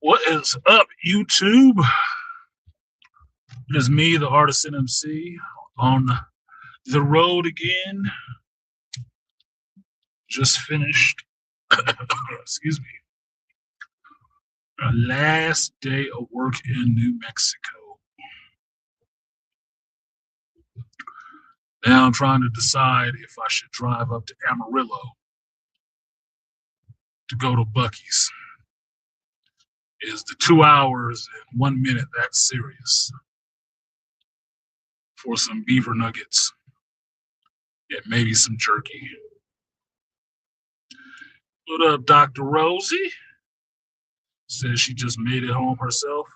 What is up, YouTube? It is me, the Artisan MC, on the road again. Just finished, excuse me, our last day of work in New Mexico. Now I'm trying to decide if I should drive up to Amarillo to go to Buc-ee's. Is the 2 hours and 1 minute that serious for some beaver nuggets and maybe some jerky? What up, Dr. Rosie? Says she just made it home herself.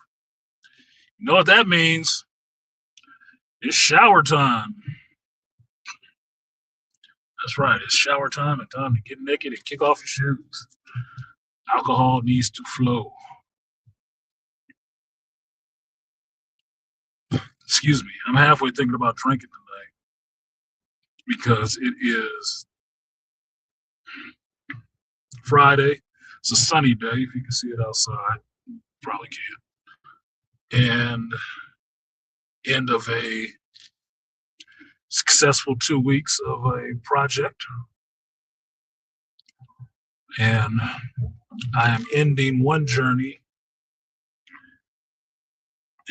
You know what that means? It's shower time. That's right, it's shower time and time to get naked and kick off your shoes. Alcohol needs to flow. Excuse me, I'm halfway thinking about drinking tonight because it is Friday. It's a sunny day. If you can see it outside, you probably can. And end of a successful 2 weeks of a project. And I am ending one journey.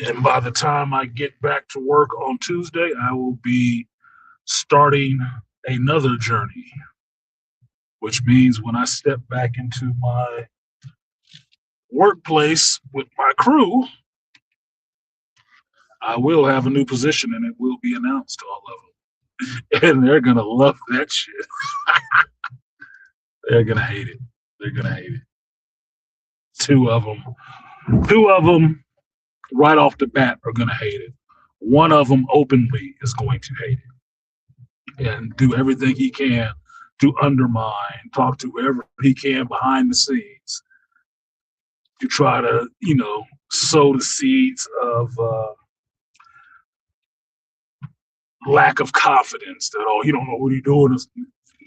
And by the time I get back to work on Tuesday, I will be starting another journey, which means when I step back into my workplace with my crew, I will have a new position and it will be announced to all of them. And they're going to love that shit. They're going to hate it. They're going to hate it. Two of them right off the bat are going to hate it. One of them openly is going to hate it and do everything he can to undermine, talk to whoever he can behind the scenes to try to, sow the seeds of lack of confidence that, oh, you don't know what you're doing.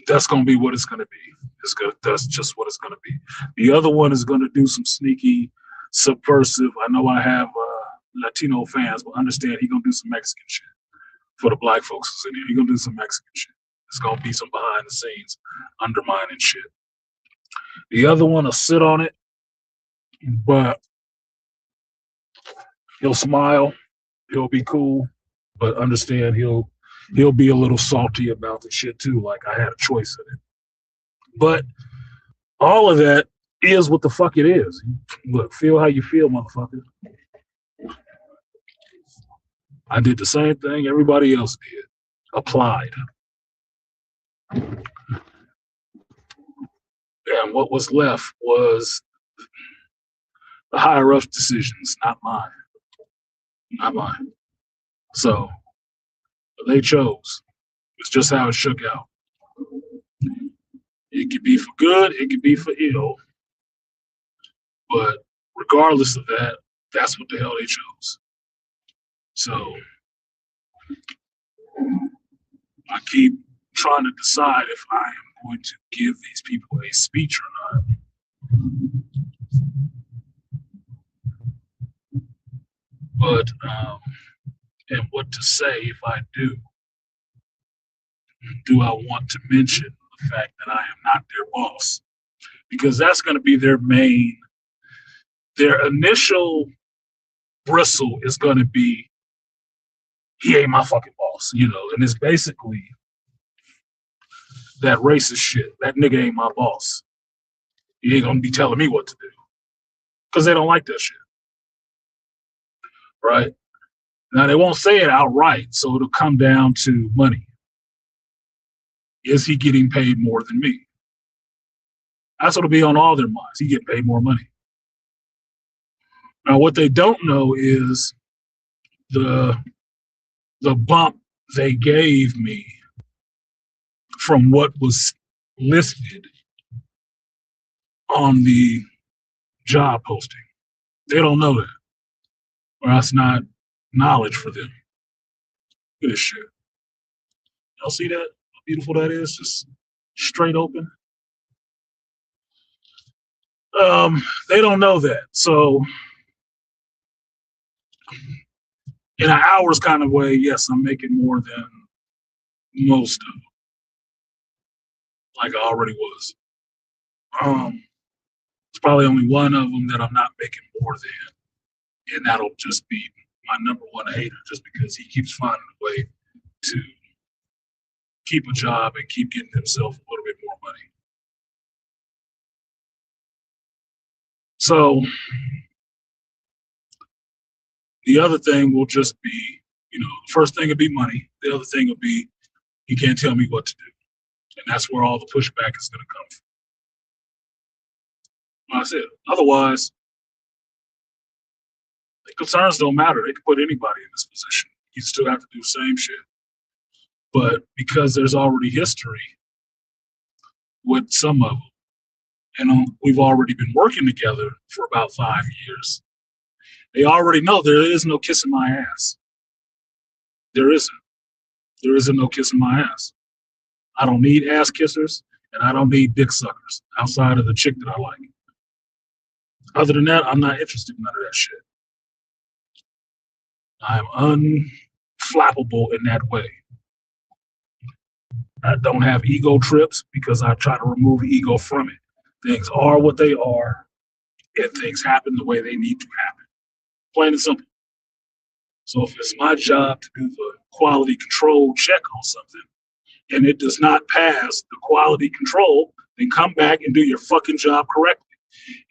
That's going to be what it's going to be. That's just what it's going to be. The other one is going to do some sneaky, subversive. I know I have Latino fans, but understand he's going to do some Mexican shit for the black folks who's in here. He's going to do some Mexican shit. It's going to be some behind the scenes undermining shit. The other one will sit on it, but he'll smile. He'll be cool, but understand he'll be a little salty about the shit too, like I had a choice in it. But all of that is what the fuck it is. Look, feel how you feel, motherfucker. I did the same thing everybody else did. Applied. And what was left was the higher ups decisions, not mine. Not mine. So they chose. It's just how it shook out. It could be for good, it could be for ill. But regardless of that, that's what the hell they chose. So I keep trying to decide if I am going to give these people a speech or not. But, and what to say if I do. Do I want to mention the fact that I am not their boss? Because that's going to be their initial bristle is going to be, he ain't my fucking boss, and it's basically that racist shit. That nigga ain't my boss. He ain't going to be telling me what to do because they don't like that shit. Right? Now, they won't say it outright, so it'll come down to money. Is he getting paid more than me? That's what'll be on all their minds. He getting paid more money. Now, what they don't know is the bump they gave me from what was listed on the job posting. They don't know that. Or that's not knowledge for them. Look at this shit. Y'all see that? How beautiful that is? Just straight open. They don't know that. So in an hours kind of way, yes, I'm making more than most of them, like I already was. It's probably only one of them that I'm not making more than, and that'll just be my number one hater, just because he keeps finding a way to keep a job and keep getting himself a little bit more money. So the other thing will just be, the first thing will be money. The other thing will be, you can't tell me what to do. And that's where all the pushback is going to come from. Like I said, otherwise, the concerns don't matter. They can put anybody in this position. You still have to do the same shit. But because there's already history with some of them, and we've already been working together for about 5 years, they already know there is no kissing my ass. There isn't. There isn't no kissing my ass. I don't need ass kissers, and I don't need dick suckers outside of the chick that I like. Other than that, I'm not interested in none of that shit. I'm unflappable in that way. I don't have ego trips because I try to remove ego from it. Things are what they are, and things happen the way they need to happen. Plain and simple. So if it's my job to do the quality control check on something, and it does not pass the quality control, then come back and do your fucking job correctly.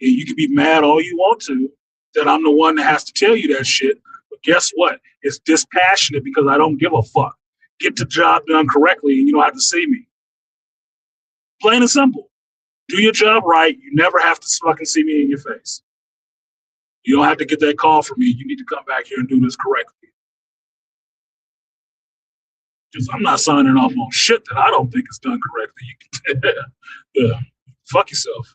And you can be mad all you want to that I'm the one that has to tell you that shit. But guess what? It's dispassionate because I don't give a fuck. Get the job done correctly and you don't have to see me. Plain and simple. Do your job right. You never have to fucking see me in your face. You don't have to get that call from me. You need to come back here and do this correctly. Because I'm not signing off on shit that I don't think is done correctly. You can yeah. Fuck yourself.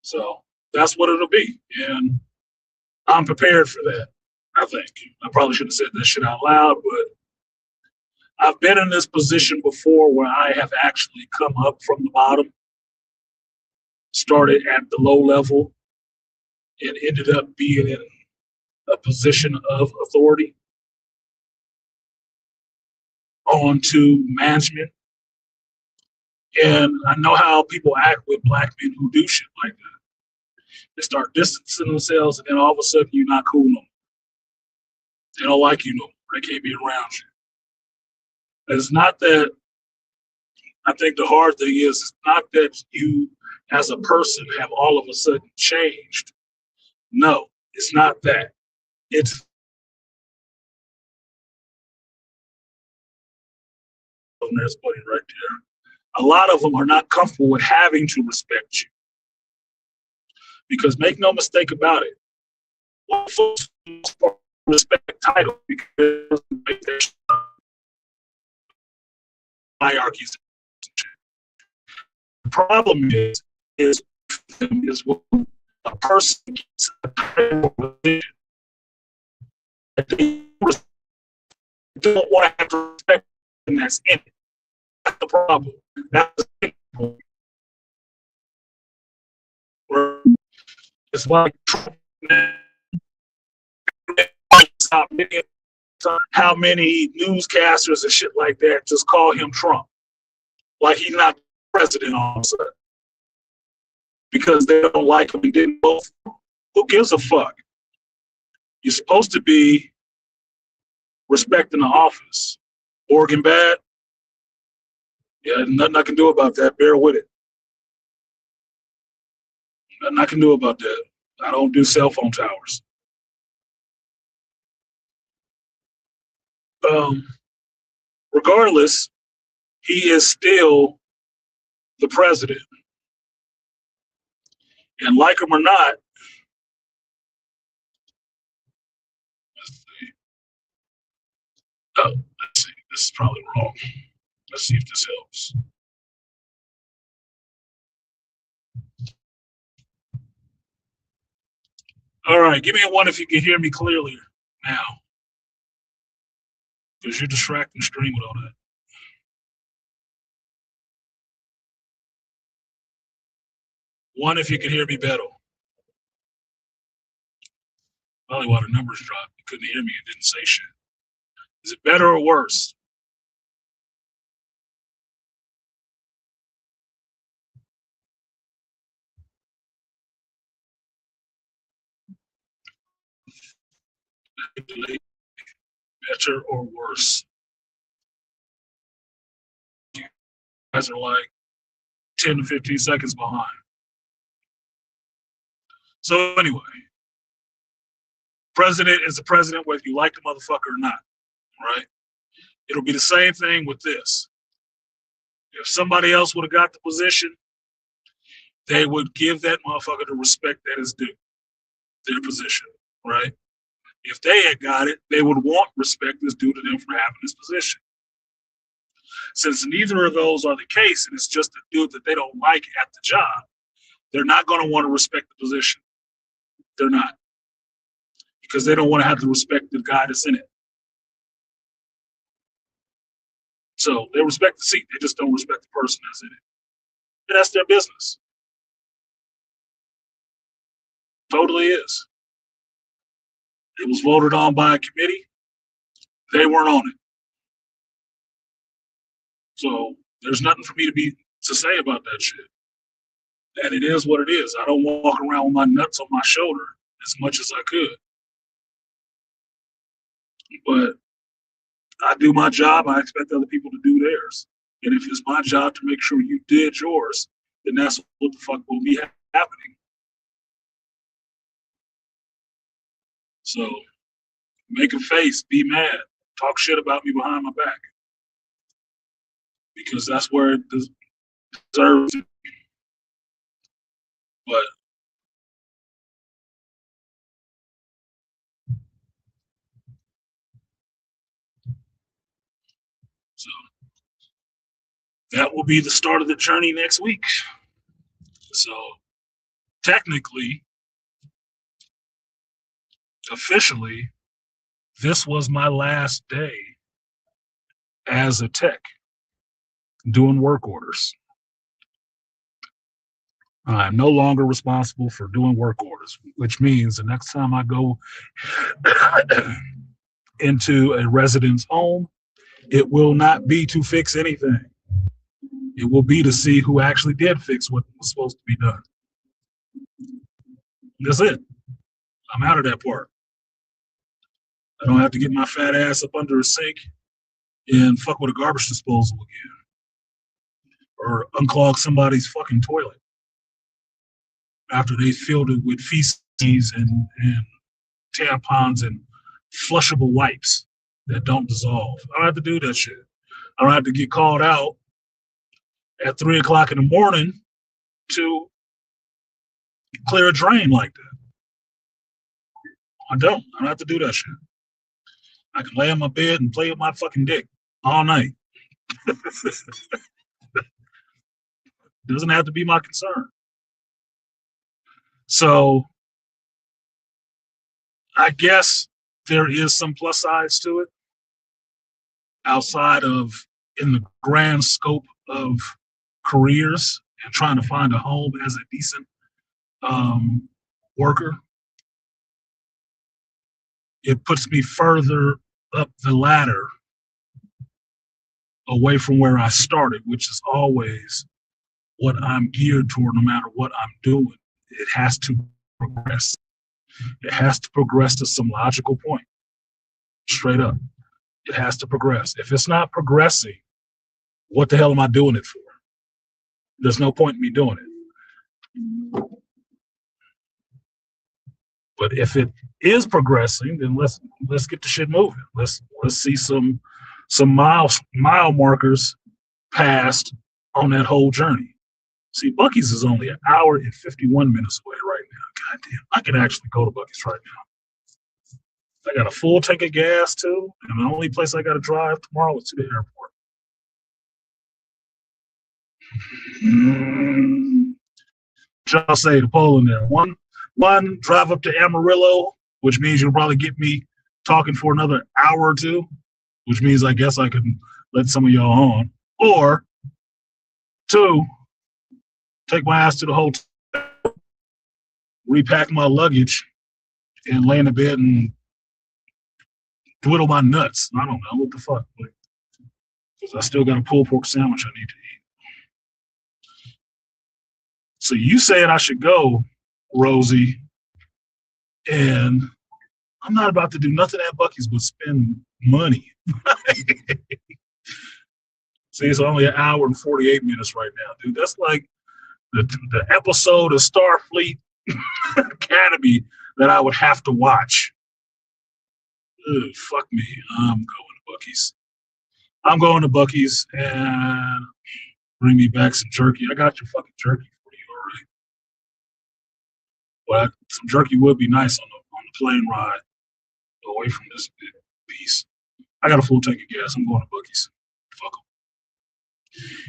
So that's what it'll be. And I'm prepared for that, I think. I probably should have said this shit out loud, but I've been in this position before where I have actually come up from the bottom, started at the low level, and ended up being in a position of authority on to management. And I know how people act with black men who do shit like that. They start distancing themselves, and then all of a sudden you're not cool no more. They don't like you no more. They can't be around you. It's not that, I think the hard thing is, it's not that you as a person have all of a sudden changed. No, it's not that. It's there's buddy right there. A lot of them are not comfortable with having to respect you. Because make no mistake about it, folks respect title because hierarchies. The problem is when a person gets a title position, they don't want to have to respect, and that's in it. That's the problem. That's the problem. It's like how many newscasters and shit like that just call him Trump, like he's not president all of a sudden because they don't like him and didn't vote for him. Who gives a fuck? You're supposed to be respecting the office. Oregon bad? Yeah, nothing I can do about that. Bear with it. Nothing I can do about that. I don't do cell phone towers. Regardless, he is still the president. And like him or not, let's see. This is probably wrong. Let's see if this helps. All right, give me a one if you can hear me clearly now. Because you're distracting the stream with all that. One, if you can hear me better. Probably why the numbers dropped. You couldn't hear me. It didn't say shit. Is it better or worse? Better or worse? You guys are like 10 to 15 seconds behind. So anyway, president is the president whether you like the motherfucker or not, right? It'll be the same thing with this. If somebody else would have got the position, they would give that motherfucker the respect that is due their position, right? If they had got it, they would want respect that's due to them for having this position. Since neither of those are the case, and it's just a dude that they don't like at the job, they're not going to want to respect the position. They're not. Because they don't want to have to respect the guy that's in it. So they respect the seat, they just don't respect the person that's in it. And that's their business. Totally is. It was voted on by a committee. They weren't on it. So there's nothing for me to say about that shit. And it is what it is. I don't walk around with my nuts on my shoulder as much as I could. But I do my job. I expect other people to do theirs. And if it's my job to make sure you did yours, then that's what the fuck will be happening. So make a face, be mad, talk shit about me behind my back. Because that's where it deserves it. But so that will be the start of the journey next week. So technically, officially, this was my last day as a tech doing work orders. I'm no longer responsible for doing work orders, which means the next time I go into a resident's home, it will not be to fix anything. It will be to see who actually did fix what was supposed to be done. That's it. I'm out of that part. I don't have to get my fat ass up under a sink and fuck with a garbage disposal again. Or unclog somebody's fucking toilet after they filled it with feces and tampons and flushable wipes that don't dissolve. I don't have to do that shit. I don't have to get called out at 3 o'clock in the morning to clear a drain like that. I don't have to do that shit. I can lay on my bed and play with my fucking dick all night. Doesn't have to be my concern. So I guess there is some plus sides to it outside of in the grand scope of careers and trying to find a home as a decent worker. It puts me further up the ladder away from where I started, which is always what I'm geared toward no matter what I'm doing. It has to progress. It has to progress to some logical point. Straight up. It has to progress. If it's not progressing, what the hell am I doing it for? There's no point in me doing it. But if it is progressing, then let's get the shit moving. Let's see some mile markers passed on that whole journey. See, Buc-ee's is only an hour and 51 minutes away right now. God damn, I can actually go to Buc-ee's right now. I got a full tank of gas too, and the only place I got to drive tomorrow is to the airport. I'll say the poll in there. One, drive up to Amarillo, which means you'll probably get me talking for another hour or two, which means I guess I can let some of y'all on. Or two, take my ass to the hotel repack my luggage, and lay in the bed and twiddle my nuts. I don't know what the fuck. Because I still got a pulled pork sandwich I need to eat. So you saying I should go, Rosie, and I'm not about to do nothing at Buc-ee's but spend money. See, it's only an hour and 48 minutes right now, dude. That's like the episode of Starfleet Academy that I would have to watch. Ugh, fuck me. I'm going to Buc-ee's. I'm going to Buc-ee's and bring me back some jerky. I got your fucking jerky for you already. But some jerky would be nice on the plane ride away from this piece. I got a full tank of gas. I'm going to Buc-ee's. Fuck them.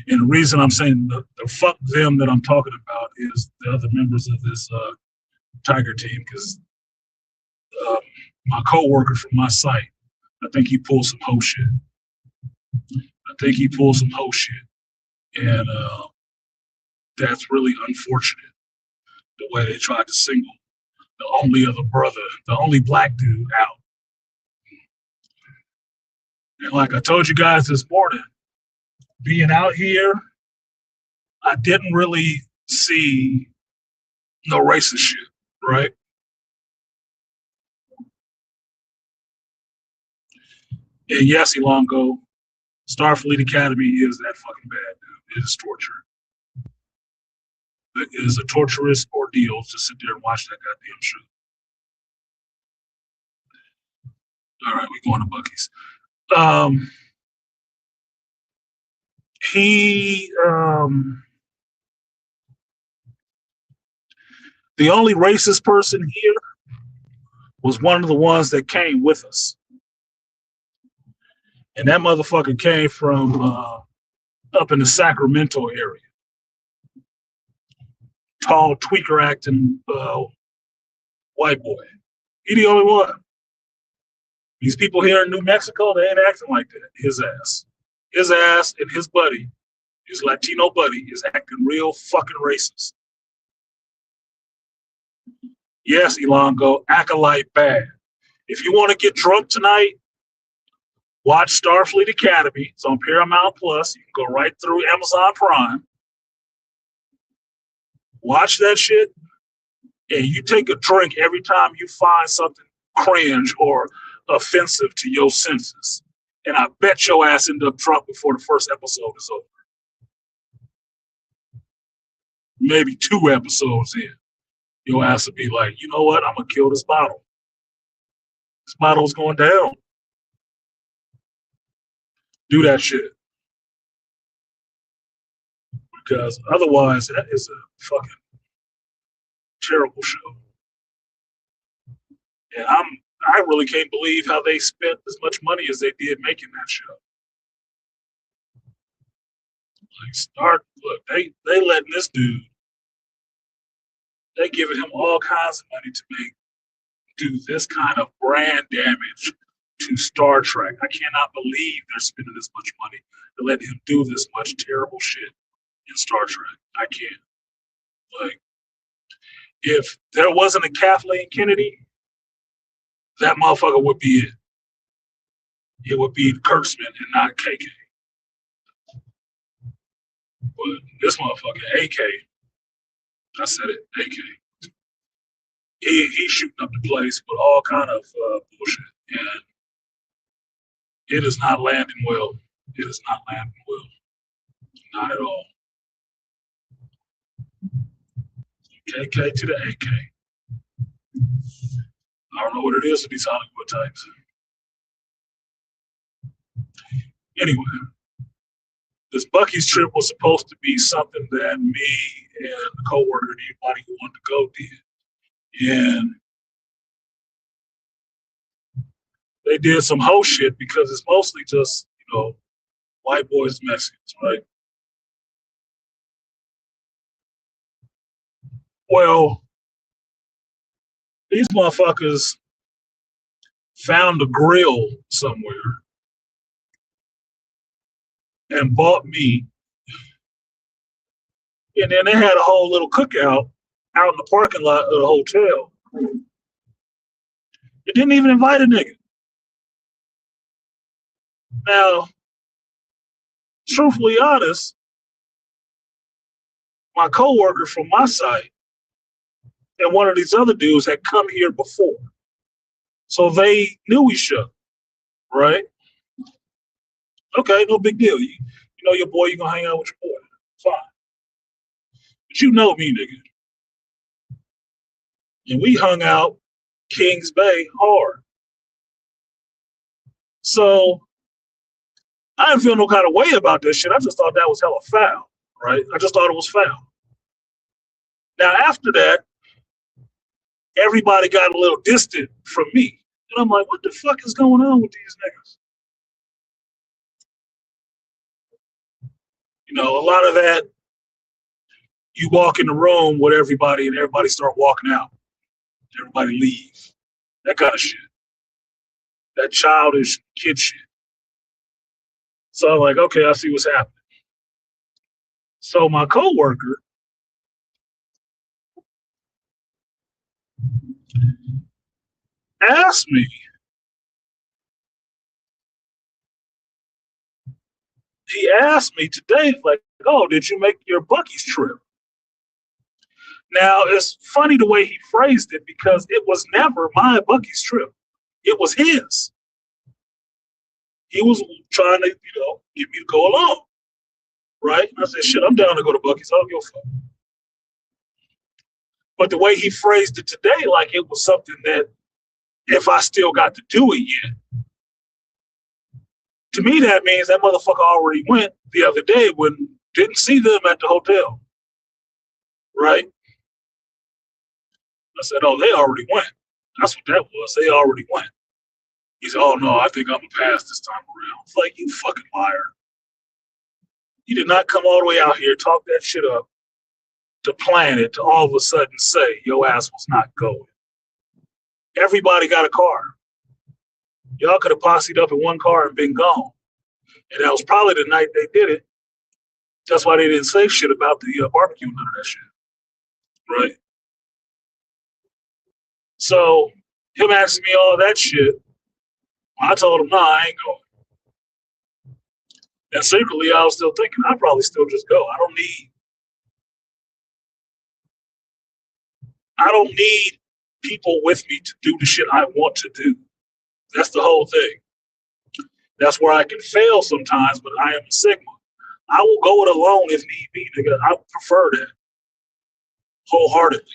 And the reason I'm saying the fuck them that I'm talking about is the other members of this Tiger team, because my co-worker from my site, I think he pulled some hoe shit. And that's really unfortunate, the way they tried to single the only other brother, the only black dude out. And like I told you guys this morning, being out here, I didn't really see no racist shit, right? And yes, Elongo, Starfleet Academy is that fucking bad, dude. It is torture. It is a torturous ordeal to sit there and watch that goddamn show. All right, we're going to Buc-ee's. The only racist person here was one of the ones that came with us. And that motherfucker came from up in the Sacramento area. Tall, tweaker acting white boy. He the only one. These people here in New Mexico, they ain't acting like that. His ass and his buddy, his Latino buddy, is acting real fucking racist. Yes, Elongo, acolyte bad. If you want to get drunk tonight, watch Starfleet Academy. It's on Paramount Plus. You can go right through Amazon Prime. Watch that shit, and you take a drink every time you find something cringe or offensive to your senses. And I bet your ass end up drunk before the first episode is over. Maybe 2 episodes in. Your ass will be like, you know what? I'm going to kill this bottle. This bottle's going down. Do that shit. Because otherwise, that is a fucking terrible show. And I really can't believe how they spent as much money as they did making that show. Like, look, they letting this dude, they giving him all kinds of money to do this kind of brand damage to Star Trek. I cannot believe they're spending this much money to let him do this much terrible shit in Star Trek. I can't. Like, if there wasn't a Kathleen Kennedy, that motherfucker would be it. It would be Kurtzman and not KK. But this motherfucker, AK, I said it, AK. He's shooting up the place with all kind of bullshit. And it is not landing well. It is not landing well. Not at all. KK to the AK. I don't know what it is to these Hollywood types. Anyway, this Buc-ee's trip was supposed to be something that me and the coworker and anybody who wanted to go did. And they did some hoe shit because it's mostly just, white boys, Mexicans, right? Well, these motherfuckers found a grill somewhere and bought meat. And then they had a whole little cookout out in the parking lot of the hotel. It didn't even invite a nigga. Now, truthfully honest, my coworker from my site and one of these other dudes had come here before. So they knew each other, right? Okay, no big deal. You know your boy, you're going to hang out with your boy. Fine. But you know me, nigga. And we hung out Kings Bay hard. So I didn't feel no kind of way about this shit. I just thought that was hella foul, right? I just thought it was foul. Now, after that, everybody got a little distant from me. And I'm like, what the fuck is going on with these niggas? You know, a lot of that, you walk in the room with everybody and everybody start walking out. Everybody leave. That kind of shit. That childish kid shit. So I'm like, okay, I see what's happening. So my coworker asked me, he asked me today, like, oh, did you make your Buc-ee's trip? Now, it's funny the way he phrased it because it was never my Buc-ee's trip. It was his. He was trying to, get me to go along, right? I said, shit, I'm down to go to Buc-ee's. I don't give a fuck. But the way he phrased it today, like it was something that if I still got to do it yet, to me, that means that motherfucker already went the other day when didn't see them at the hotel, right? I said, oh, they already went. That's what that was. They already went. He said, oh, no, I think I'm going to pass this time around. It's like, you fucking liar. You did not come all the way out here, talk that shit up, to plan it, to all of a sudden say your ass was not going. Everybody got a car. Y'all could have posseed up in one car and been gone. And that was probably the night they did it. That's why they didn't say shit about the barbecue, none of that shit. Right? So him asking me all that shit, I told him, no, I ain't going. And secretly, I was still thinking, I'd probably still just go. I don't need people with me to do the shit I want to do. That's the whole thing. That's where I can fail sometimes, but I am a Sigma. I will go it alone if need be, nigga. I prefer that wholeheartedly.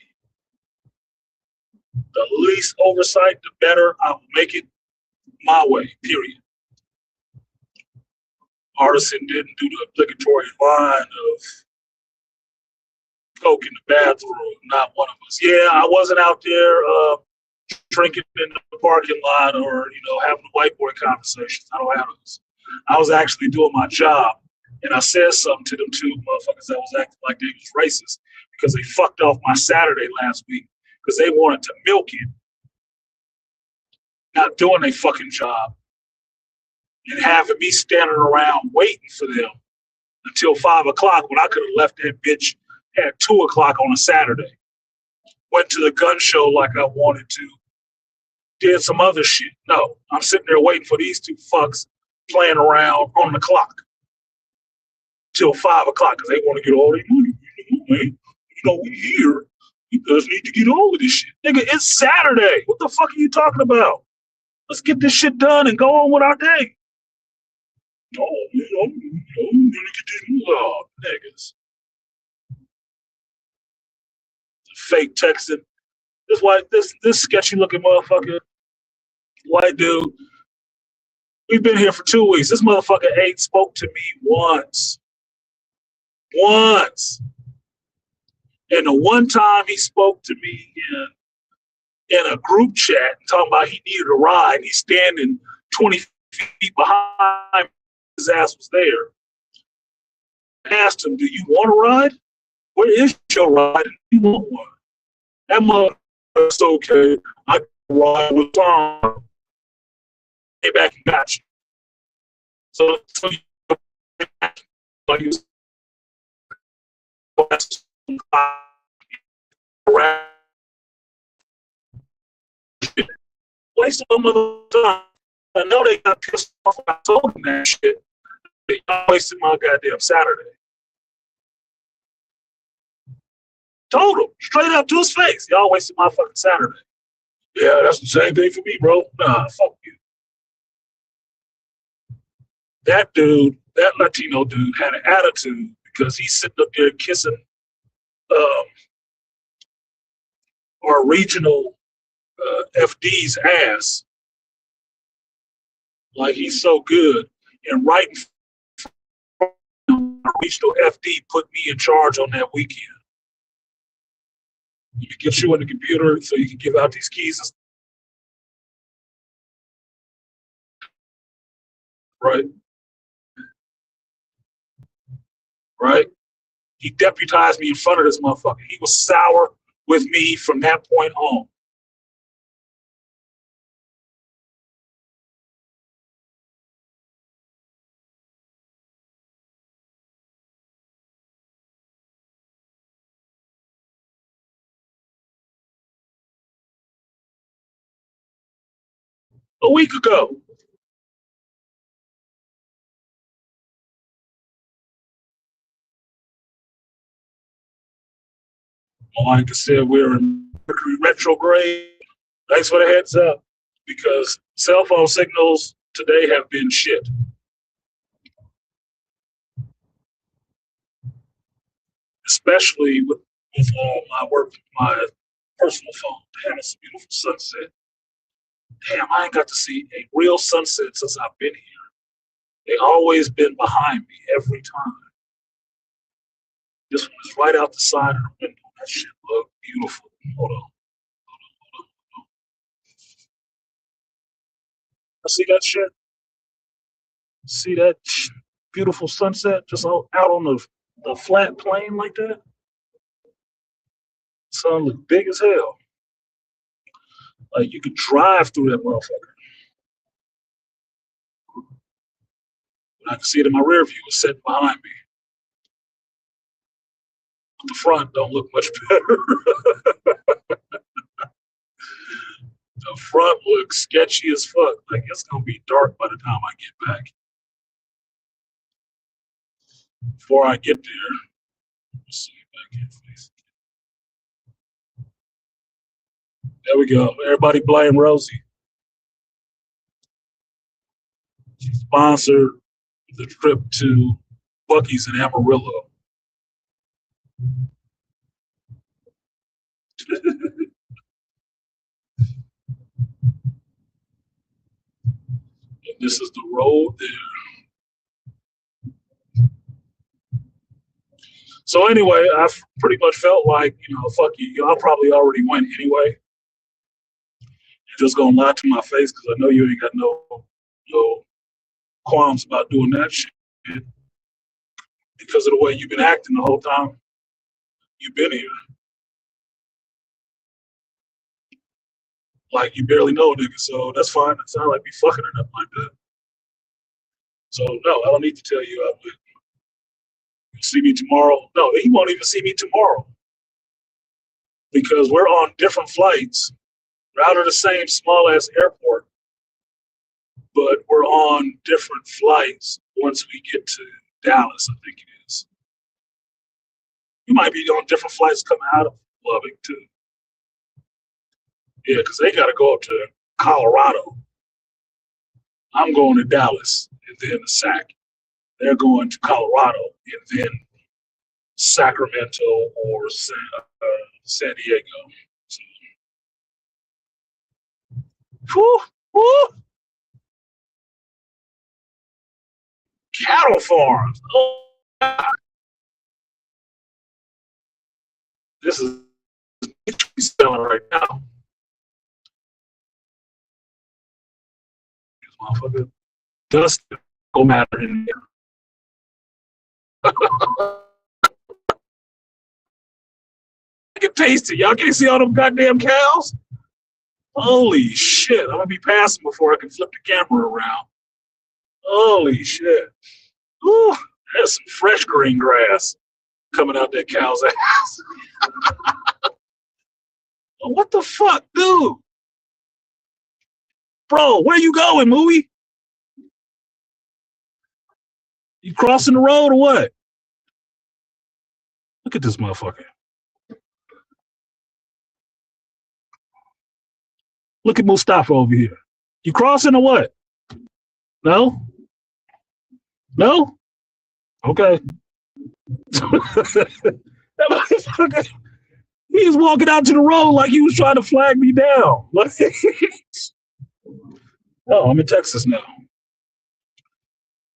The least oversight, the better. I will make it my way, period. Artisan didn't do the obligatory line of coke in the bathroom, not one of us. Yeah, I wasn't out there drinking in the parking lot or, having a white boy conversations. I don't have those. I was actually doing my job, and I said something to them two motherfuckers that was acting like they was racist because they fucked off my Saturday last week because they wanted to milk it, not doing their fucking job, and having me standing around waiting for them until 5 o'clock when I could have left that bitch at 2 o'clock on a Saturday. Went to the gun show like I wanted to. Did some other shit. No, I'm sitting there waiting for these two fucks playing around on the clock till 5 o'clock because they want to get all their money. We here. You guys need to get all of this shit. Nigga, it's Saturday. What the fuck are you talking about? Let's get this shit done and go on with our day. Oh, gonna get these niggas. Fake texting. This sketchy looking motherfucker, white dude. We've been here for 2 weeks. This motherfucker ain't spoke to me once. And the one time he spoke to me in a group chat talking about he needed a ride, he's standing 20 feet behind me, his ass was there. I asked him, do you want a ride? Where is your ride? Do you want one? That motherfucker's okay. I can ride with Tom. Hey, back and got you. So around. Wasted my mother time. I know they got pissed off when I told them that shit. They wasted my goddamn Saturday. Told him straight up to his face, y'all wasted my fucking Saturday. Yeah, that's the same thing for me, bro. Nah, fuck you. That dude, that Latino dude, had an attitude because he's sitting up there kissing our regional FD's ass like he's so good. And right in regional FD put me in charge on that weekend. You can get you in the computer so you can give out these keys. Right. Right. He deputized me in front of this motherfucker. He was sour with me from that point on. A week ago. Like I said, we're in Mercury retrograde. Thanks for the heads up, because cell phone signals today have been shit. Especially with my work, my personal phone. Damn, it's a beautiful sunset. Damn, I ain't got to see a real sunset since I've been here. They always been behind me every time. This one is right out the side of the window. That shit look beautiful. Hold on. I see that shit. See that beautiful sunset just out on the flat plain like that? Sun look big as hell. Like you could drive through that motherfucker. I can see it in my rear view. It's sitting behind me. The front don't look much better. The front looks sketchy as fuck. Like it's gonna be dark by the time I get back. Before I get there, let's see back in face. There we go. Everybody blame Rosie. She sponsored the trip to Buc-ee's in Amarillo. And this is the road there. So anyway, I pretty much felt like, fuck you. Y'all probably already went anyway. You're just gonna lie to my face because I know you ain't got no qualms about doing that shit because of the way you've been acting the whole time you've been here. Like you barely know a nigga, so that's fine. It's not like be fucking or nothing like that. So no, I don't need to tell you I would. You'll see me tomorrow. No, he won't even see me tomorrow because we're on different flights. We're out of the same small ass airport, but we're on different flights once we get to Dallas, I think it is. You might be on different flights coming out of Lubbock too. Yeah, because they got to go up to Colorado. I'm going to Dallas and then the SAC. They're going to Colorado and then Sacramento or San Diego. So, whew, whew. Cattle farms. Oh, God. This is selling right now. This motherfucker dust go matter in there. I can taste it. Y'all can't see all them goddamn cows? Holy shit. I'm gonna be passing before I can flip the camera around. Holy shit. Ooh, there's some fresh green grass coming out that cow's ass. What the fuck, dude? Bro, where you going, movie? You crossing the road or what? Look at this motherfucker. Look at Mustafa over here. You crossing or what? No? No? Okay. That motherfucker, he's walking out to the road like he was trying to flag me down. Oh, I'm in Texas now.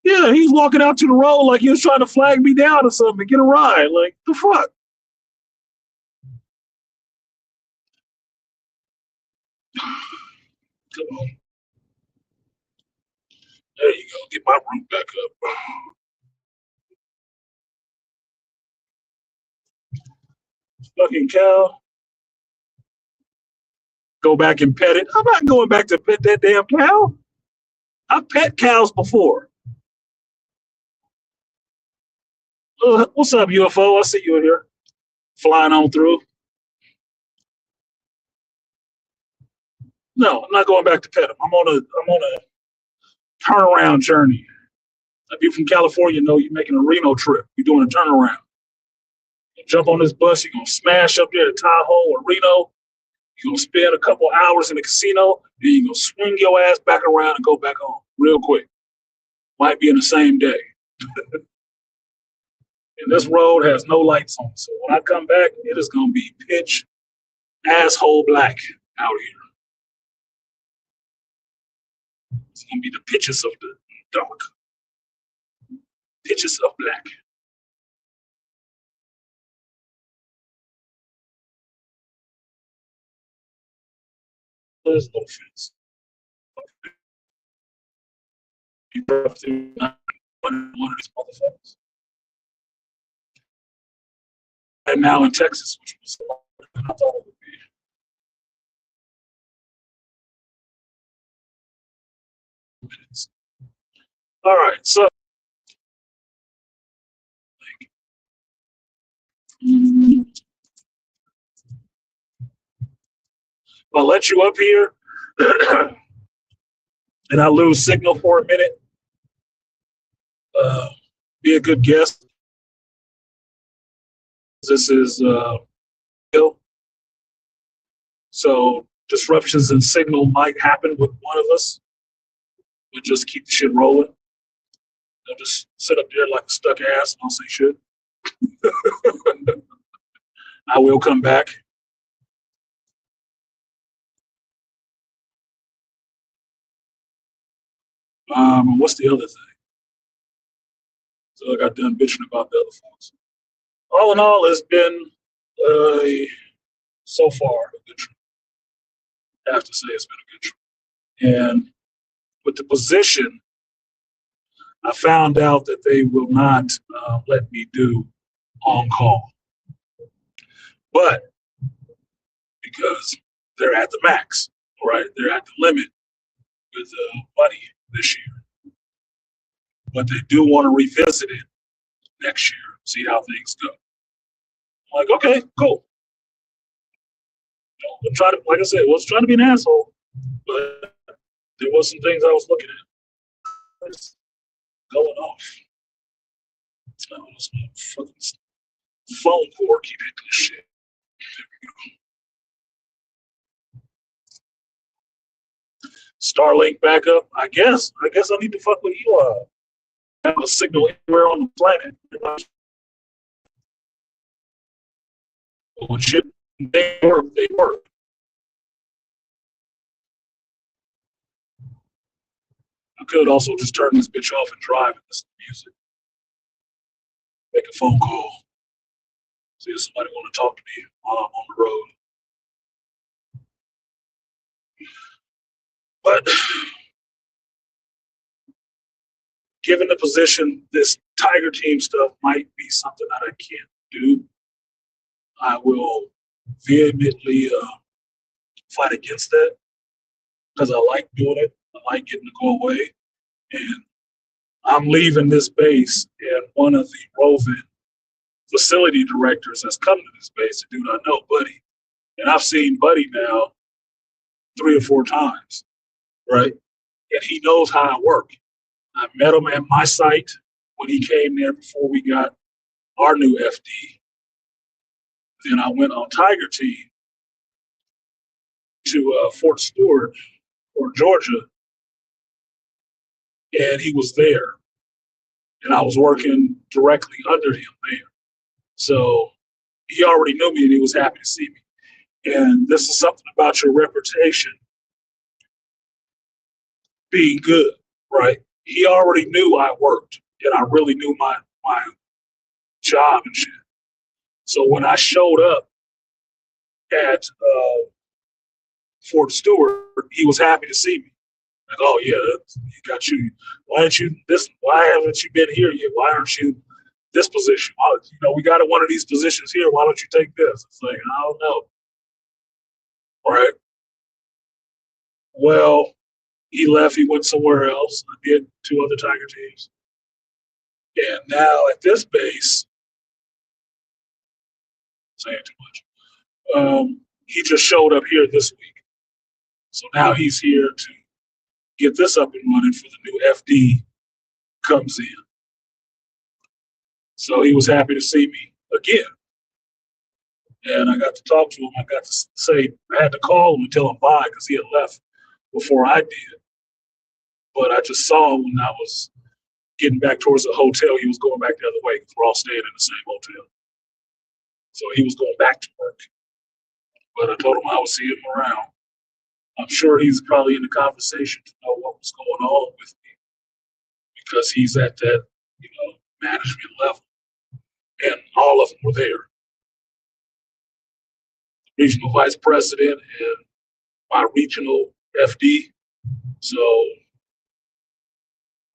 Yeah, he's walking out to the road like he was trying to flag me down or something, get a ride. Like, the fuck? Come on. There you go. Get my root back up. Fucking cow. Go back and pet it. I'm not going back to pet that damn cow. I've pet cows before. What's up, UFO? I see you in here. Flying on through. No, I'm not going back to pet him. I'm on a turnaround journey. If you're from California, you know you're making a Reno trip. You're doing a turnaround. You jump on this bus, you're gonna smash up there at Tahoe or Reno. You're gonna spend a couple hours in the casino, then you're gonna swing your ass back around and go back home real quick. Might be in the same day. And this road has no lights on. So when I come back, it is gonna be pitch asshole black out here. It's gonna be the pitches of the dark. Pitches of black. There's no fence. You drive through one of these motherfuckers. And now in Texas, which was longer than I thought it would be. Minutes. All right, so I'll let you up here and I lose signal for a minute. Be a good guest. This is Bill. So disruptions in signal might happen with one of us. We'll just keep the shit rolling. They'll just sit up there like a stuck ass and I'll say shit. I will come back. What's the other thing? So I got done bitching about the other folks. All in all, it's been so far a good trip. I have to say it's been a good trip. And with the position, I found out that they will not let me do on call. But because they're at the max, right? They're at the limit with money this year. But they do want to revisit it next year, see how things go. I'm like, okay, cool. I'm trying to, like I said, I wasn't trying to be an asshole, but there was some things I was looking at. It's going off. Oh, this fucking phone cord keep hitting this shit. Starlink backup. I guess I need to fuck with Elon. Have a signal anywhere on the planet. When shit they work. I could also just turn this bitch off and drive and listen to music. Make a phone call. See if somebody want to talk to me while I'm on the road. But given the position, this Tiger Team stuff might be something that I can't do. I will vehemently fight against that because I like doing it. I like getting to go away. And I'm leaving this base, and one of the roving facility directors has come to this base, a dude I know, Buddy. And I've seen Buddy now 3 or 4 times, right? And he knows how I work. I met him at my site when he came there before we got our new FD. Then I went on Tiger Team to Fort Stewart or Georgia, and he was there. And I was working directly under him there. So he already knew me and he was happy to see me. And this is something about your reputation being good, right? He already knew I worked and I really knew my job and shit. So when I showed up at Fort Stewart, he was happy to see me. Like, oh yeah, you got you. Why haven't you been here yet? Why aren't you this position? We got one of these positions here. Why don't you take this? It's like, I don't know. All right. Well, he left. He went somewhere else. I did 2 other Tiger Teams. And now at this base, saying too much, he just showed up here this week. So now he's here to get this up and running for the new FD comes in. So he was happy to see me again. And I got to talk to him. I got to say, I had to call him and tell him bye because he had left before I did. But I just saw him when I was getting back towards the hotel. He was going back the other way because we're all staying in the same hotel. So he was going back to work. But I told him I would see him around. I'm sure he's probably in the conversation to know what was going on with me because he's at that, management level. And all of them were there. Regional vice president and my regional FD. So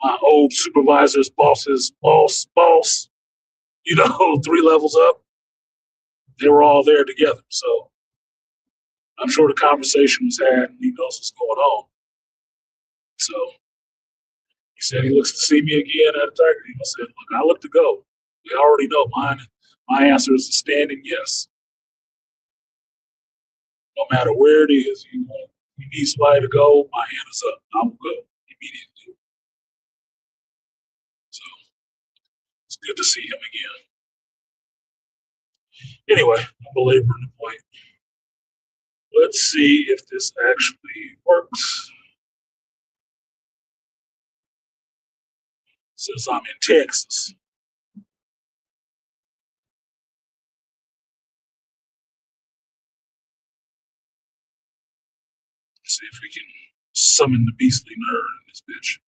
my old supervisor's boss's boss, 3 levels up, they were all there together. So I'm sure the conversation was had and he knows what's going on. So he said he looks to see me again at a Tiger Team. I said, look, I look to go. We already know mine. My answer is a standing yes. No matter where it is, you need somebody to go, my hand is up. I will go immediately. So it's good to see him again. Anyway, I'm belaboring the point. Let's see if this actually works. Since I'm in Texas. Let's see if we can summon the beastly nerd in this bitch.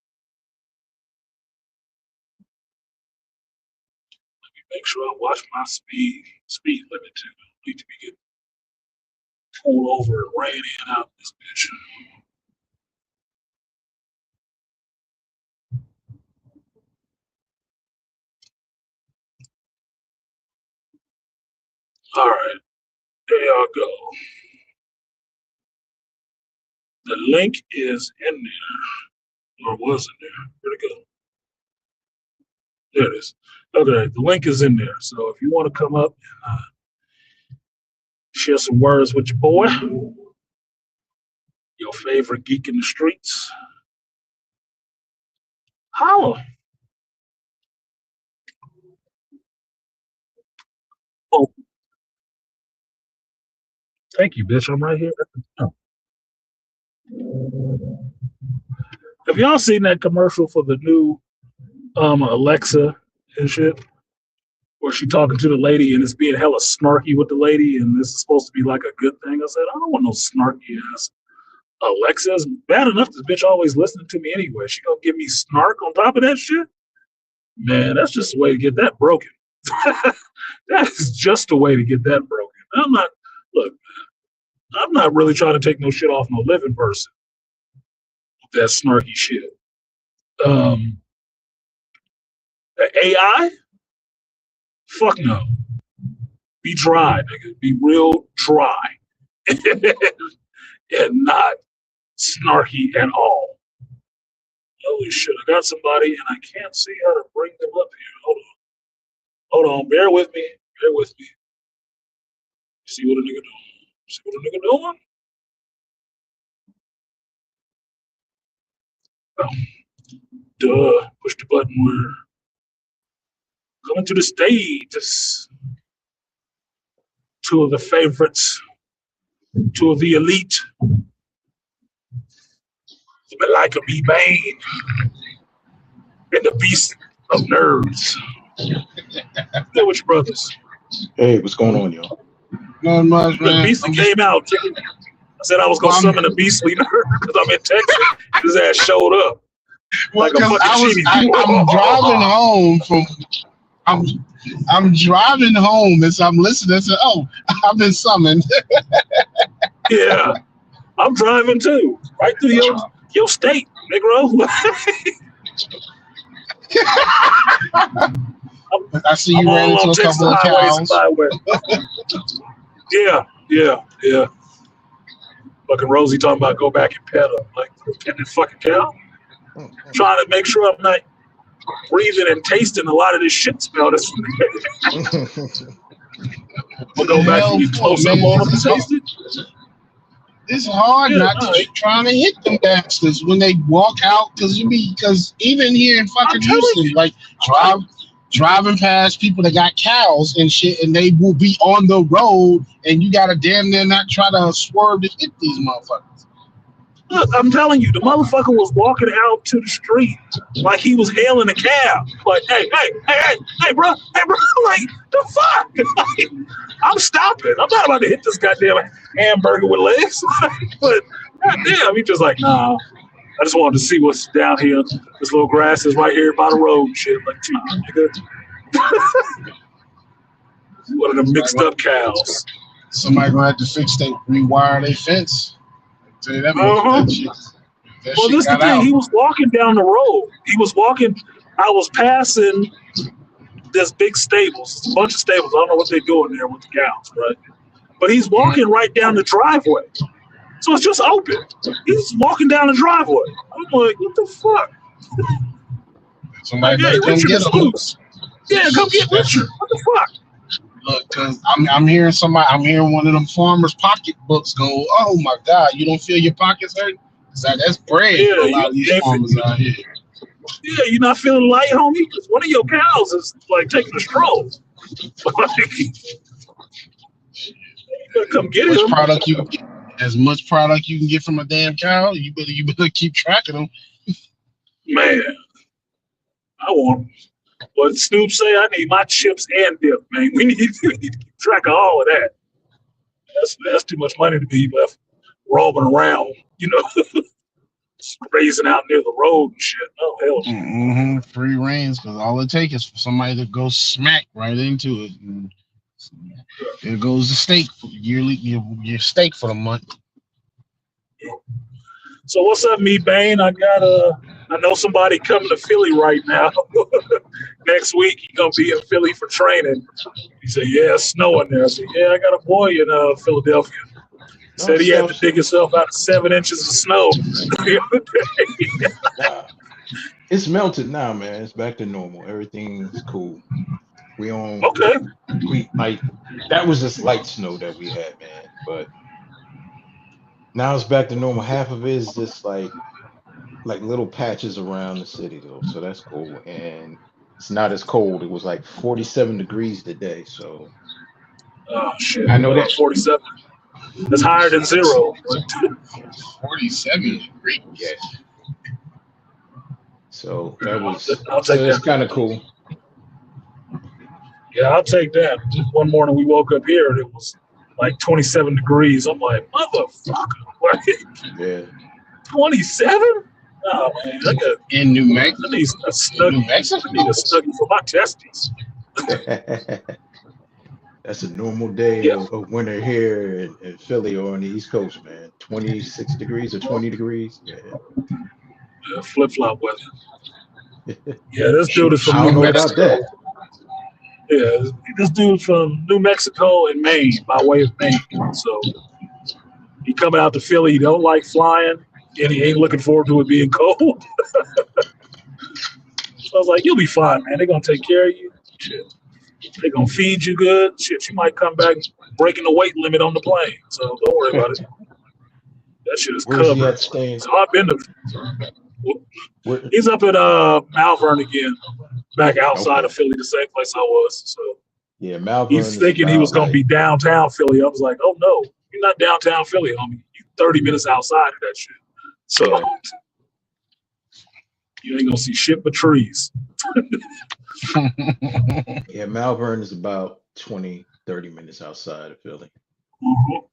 Let me make sure I watch my speed limit too. I don't need to be getting pulled over and ran in and out of this bitch. All right, there y'all go. The link is in there, or was in there. Where'd it go? There it is. Okay, the link is in there. So if you want to come up and share some words with your boy, your favorite geek in the streets, holla. Oh, thank you, bitch. I'm right here at the top. Have y'all seen that commercial for the new Alexa and shit? Where she talking to the lady and it's being hella snarky with the lady and this is supposed to be like a good thing. I said, I don't want no snarky ass Alexa. It's bad enough this bitch always listening to me anyway. She gonna give me snark on top of that shit? Man, that's just a way to get that broken. That is just a way to get that broken. Look, man, I'm not really trying to take no shit off no living person with that snarky shit. The AI? Fuck no. Be dry, nigga. Be real dry. And not snarky at all. Holy shit, I got somebody and I can't see how to bring them up here. Hold on. Bear with me. See what a nigga doing. See what a nigga doing? Oh, duh. Push the button. We're coming to the stage. It's two of the favorites, two of the elite. But like a B-Bane and the beast of nerds. They're with your brothers. Hey, what's going on, y'all? Not much, man. The beast came out. I said I was going to summon a beastly nerd because I'm in Texas. His ass showed up. Well, Like a fucking I'm driving home from. I'm driving home as I'm listening. I said, "Oh, I've been summoned." Yeah, I'm driving too, right through your state, Negro. I see you ran into a couple of cows. Yeah. Fucking Rosie talking about go back and pet her. Like, pet that fucking cow? Trying to make sure I'm not breathing and tasting a lot of this shit smell. We'll go back and get close up on them and taste it. It's hard not to keep trying to hit them bastards when they walk out because even here in fucking Houston, like driving past people that got cows and shit, and they will be on the road, and you gotta damn near not try to swerve to hit these motherfuckers. Look, I'm telling you, the motherfucker was walking out to the street like he was hailing a cab. Like, hey, bro, like, the fuck? Like, I'm stopping. I'm not about to hit this goddamn hamburger with legs. But goddamn, he just like, nah. I just wanted to see what's down here. This little grass is right here by the road and shit. Like, nigga. One of them mixed up cows. Somebody gonna have to rewire their fence. Tell you that Well, this is the thing. He was walking down the road. I was passing this big stables, a bunch of stables. I don't know what they're doing there with the cows, right? But he's walking right down the driveway. So it's just open. He's walking down the driveway. I'm like, what the fuck? Somebody Richard come get him. Yeah, come get Richard. What the fuck? Look, cause I'm hearing one of them farmers' pocketbooks go, oh my God, you don't feel your pockets hurt? That's bread for a lot of these farmers out here. Yeah, you're not feeling light, homie? Because one of your cows is like taking a stroll. Come get him. As much product you can get from a damn cow, you better keep track of them. Man, I want them. What Snoop say, I need my chips and dip, man. We need to keep track of all of that. That's too much money to be left roaming around, grazing out near the road and shit. Oh, hell. Mm-hmm. Free range, because all it takes is for somebody to go smack right into it. And there goes the steak, your steak for the month. So what's up, me Bane? I know somebody coming to Philly right now. Next week he's gonna be in Philly for training. He said, "Yeah, it's snowing there." I said, "Yeah, I got a boy in Philadelphia." He said he had to dig himself out of 7 inches of snow the other day. It's melted now, man. It's back to normal. Everything's cool. We on okay. That was just light snow that we had, man. But now it's back to normal. Half of it is just like little patches around the city, though. So that's cool. And it's not as cold. It was like 47 degrees today. So oh shit! I know that 47. That's higher than 0. 47 degrees. Yeah. So that was. I'll take that. That's kind of cool. Yeah, I'll take that. One morning we woke up here and it was like 27 degrees. I'm like, motherfucker. Yeah. 27? Oh, man. In New Mexico? I need a study for my testes. That's a normal day of winter here in Philly or on the East Coast, man. 26 degrees or 20 degrees. Yeah. Flip-flop weather. Yeah, this dude is from New Mexico. Yeah, this dude's from New Mexico and Maine, by way of Maine. So he coming out to Philly. He don't like flying, and he ain't looking forward to it being cold. So I was like, "You'll be fine, man. They're gonna take care of you." Shit. They're gonna feed you good. Shit, you might come back breaking the weight limit on the plane. So don't worry about it. That shit is Where's he covered. at staying? So I've been to. Where, He's up at Malvern again, back outside okay. of Philly, the same place I was. So Yeah, Malvern he's is thinking he was about gonna be like, downtown Philly. I was like, oh no, you're not downtown Philly, homie. You 30 minutes outside of that shit. So yeah. you ain't gonna see shit but trees. Yeah, Malvern is about 20, 30 minutes outside of Philly. Mhm.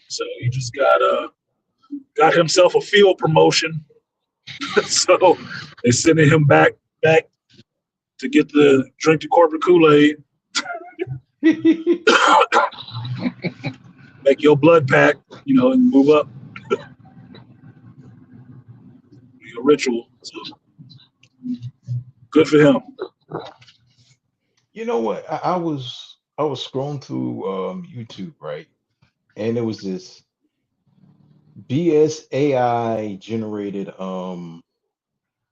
So he just got himself a field promotion. So they sending him back to get the drink the corporate Kool-Aid, make your blood pack, and move up. Be a ritual. So good for him. You know what? I was scrolling through YouTube, right? And there was this BS AI generated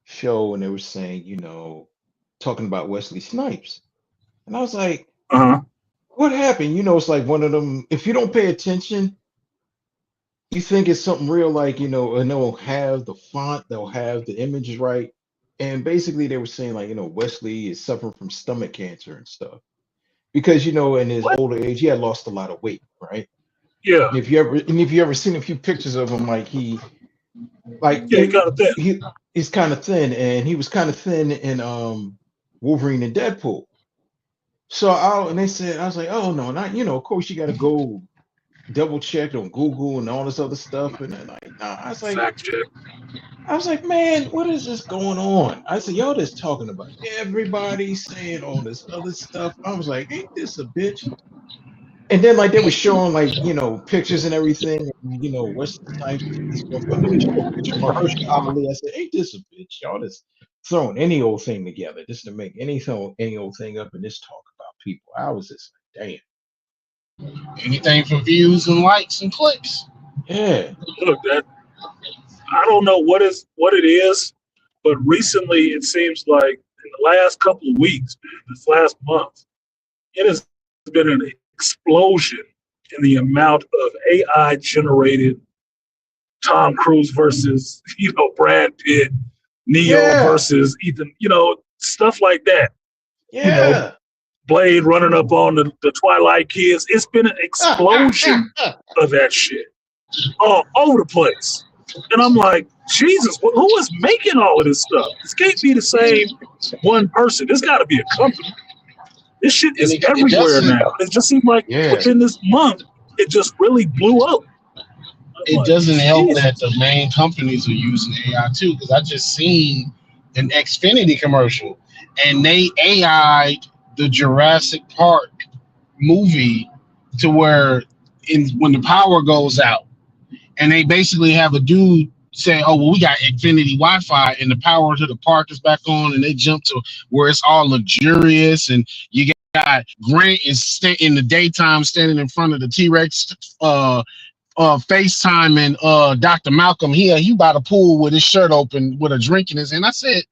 show, and they were saying, talking about Wesley Snipes. And I was like, Uh-huh. what happened? It's like one of them, if you don't pay attention, you think it's something real, like, and they'll have the font, they'll have the images right. And basically they were saying, like, Wesley is suffering from stomach cancer and stuff. Because, in his What? older age, he had lost a lot of weight, right? Yeah. If you ever seen a few pictures of him, like he's Kind of thin. he's kind of thin, and he was kind of thin in Wolverine and Deadpool. So and they said, I was like, oh no, not, of course you got to go double check on Google and all this other stuff, and then like, nah, Fact check. I was like, man, what is this going on? I said, y'all just talking about everybody saying all this other stuff. I was like, ain't this a bitch? And then like they were showing like, pictures and everything, Wesley Snipes, his girlfriend, then they show a picture of Mahershala Ali. I said, ain't this a bitch? Y'all just throwing any old thing together just to make any old thing up and just talk about people. I was just like, damn. Anything for views and likes and clicks. Yeah. Look, I don't know what it is, but recently it seems like in the last couple of weeks, this last month, it has been an explosion in the amount of AI generated Tom Cruise versus, Brad Pitt, Neo Yeah. versus Ethan, stuff like that. Yeah. Blade running up on the Twilight kids. It's been an explosion of that shit all over the place. And I'm like, Jesus, who is making all of this stuff? This can't be the same one person. This got to be a company. This shit is everywhere now. It just seems like within this month, it just really blew up. It doesn't help that the main companies are using AI too, because I just seen an Xfinity commercial, and they AI'd the Jurassic Park movie to where when the power goes out, and they basically have a dude say, oh, well, we got Xfinity Wi-Fi and the power to the park is back on, and they jump to where it's all luxurious, and you got Grant is in the daytime standing in front of the T-Rex FaceTime and Dr. Malcolm here, he by the pool with his shirt open with a drink in his hand. I said,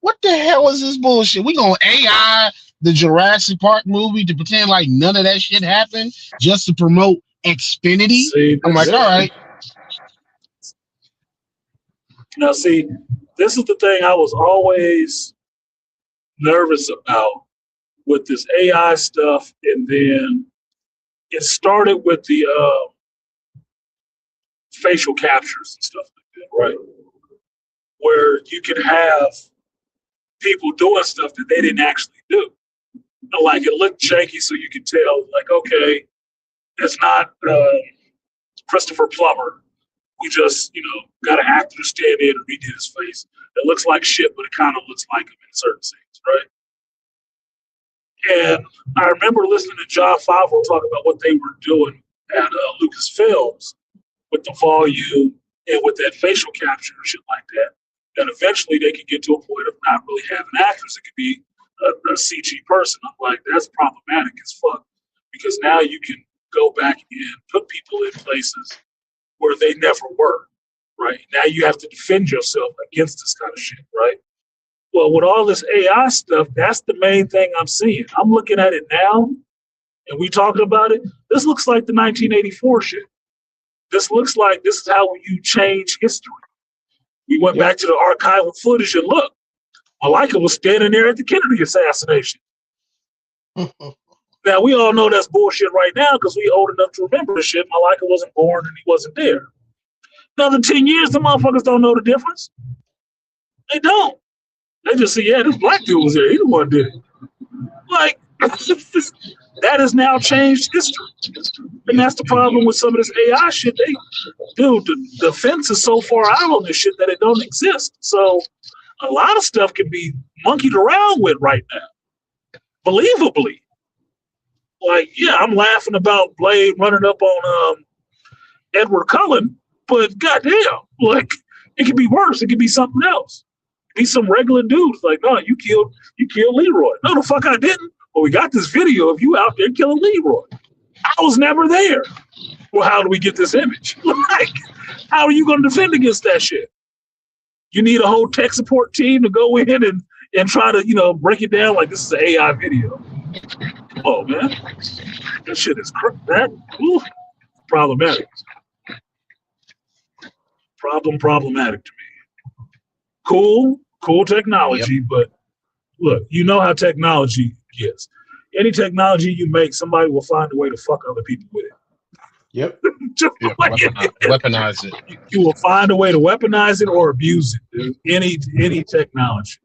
what the hell is this bullshit? We gonna AI the Jurassic Park movie to pretend like none of that shit happened just to promote Xfinity? I'm like, all right. Now, see, this is the thing I was always nervous about with this AI stuff, and then it started with the facial captures and stuff like that, right? Where you could have people doing stuff that they didn't actually do. Like it looked janky, so you could tell, like, okay, it's not Christopher Plummer. We just, got an actor to stand in and redid his face. It looks like shit, but it kind of looks like him in certain scenes, right? And I remember listening to John Favreau talk about what they were doing at Lucasfilms with the volume and with that facial capture and shit like that. And eventually they could get to a point of not really having actors. It could be a CG person. I'm like, that's problematic as fuck. Because now you can go back and put people in places where they never were, right? Now you have to defend yourself against this kind of shit, right? Well, with all this AI stuff, that's the main thing I'm seeing. I'm looking at it now, and we talking about it. This looks like the 1984 shit. This looks like this is how you change history. We went back to the archival footage and look, Malika was standing there at the Kennedy assassination. Now, we all know that's bullshit right now because we old enough to remember the shit. Malika wasn't born and he wasn't there. Another 10 years, the motherfuckers don't know the difference. They don't. They just say, yeah, this black dude was there. He the one did it. Like, that has now changed history. And that's the problem with some of this AI shit. The fence is so far out on this shit that it don't exist. So a lot of stuff can be monkeyed around with right now. Believably. Like, yeah, I'm laughing about Blade running up on Edward Cullen, but goddamn, like, it could be worse. It could be something else. Be some regular dudes like, no, you killed Leroy. No, the fuck I didn't. Well, we got this video of you out there killing Leroy. I was never there. Well, how do we get this image? Like, how are you going to defend against that shit? You need a whole tech support team to go in and try to, break it down like this is an AI video. Oh, man. That shit is problematic. Problematic to me. Cool technology, but look, you know how technology gets. Any technology you make, somebody will find a way to fuck other people with it. Yep. Weaponize it. You will find a way to weaponize it or abuse it. Dude. Any technology.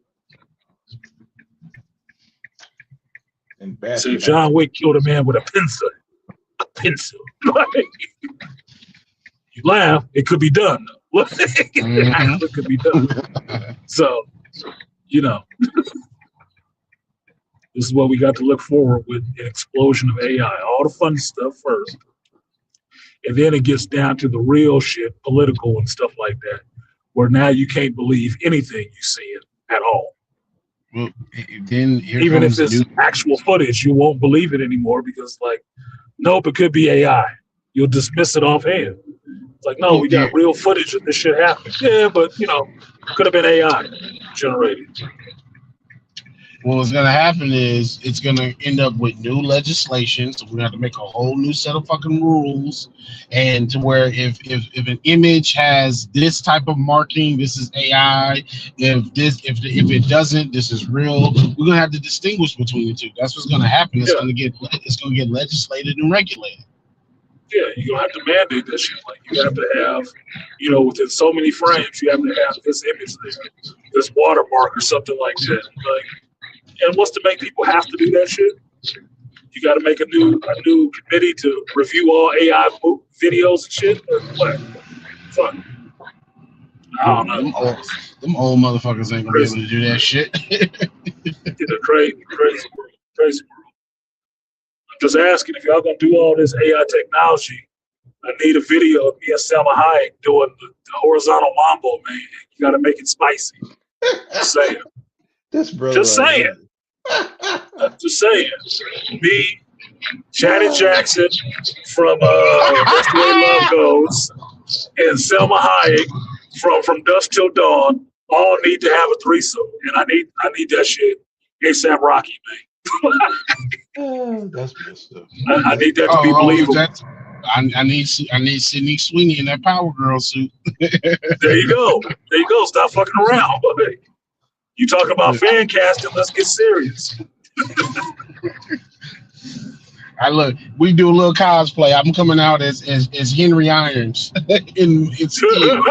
So John Wick killed a man with a pencil. A pencil. You laugh, it could be done. It could be done. So, this is what we got to look forward with an explosion of AI. All the fun stuff first. And then it gets down to the real shit, political and stuff like that, where now you can't believe anything you see at all. Well, then even if it's actual footage, you won't believe it anymore because, like, nope, it could be AI. You'll dismiss it offhand. It's like, no, we got real footage of this shit happening. Yeah, but, could have been AI generated. Well, what's going to happen is it's going to end up with new legislation. So we're going to have to make a whole new set of fucking rules. And to where if an image has this type of marking, this is AI. If it doesn't, this is real. We're going to have to distinguish between the two. That's what's going to happen. It's going to get legislated and regulated. Yeah, you're going to have to mandate that shit. Like, you have to have, within so many frames, you have to have this image there, this watermark or something like that. Like, and what's to make people have to do that shit? You got to make a new committee to review all AI videos and shit? Or what? Fuck. I don't know. Them old motherfuckers ain't going to be able to do that shit. It's a crazy world. I'm just asking, if y'all going to do all this AI technology, I need a video of me and Selma Hayek doing the horizontal mambo, man. You got to make it spicy. Just saying. Just saying. Just saying. Me, Janet Jackson from That's the Way Love Goes, and Selma Hayek from Dusk Till Dawn all need to have a threesome, and I need that shit ASAP Rocky, man. That's messed up. I need that to be believable. I need Sydney Sweeney in that Power Girl suit. There you go. Stop fucking around. You talk about fan casting, let's get serious. We do a little cosplay. I'm coming out as Henry Irons in Steel.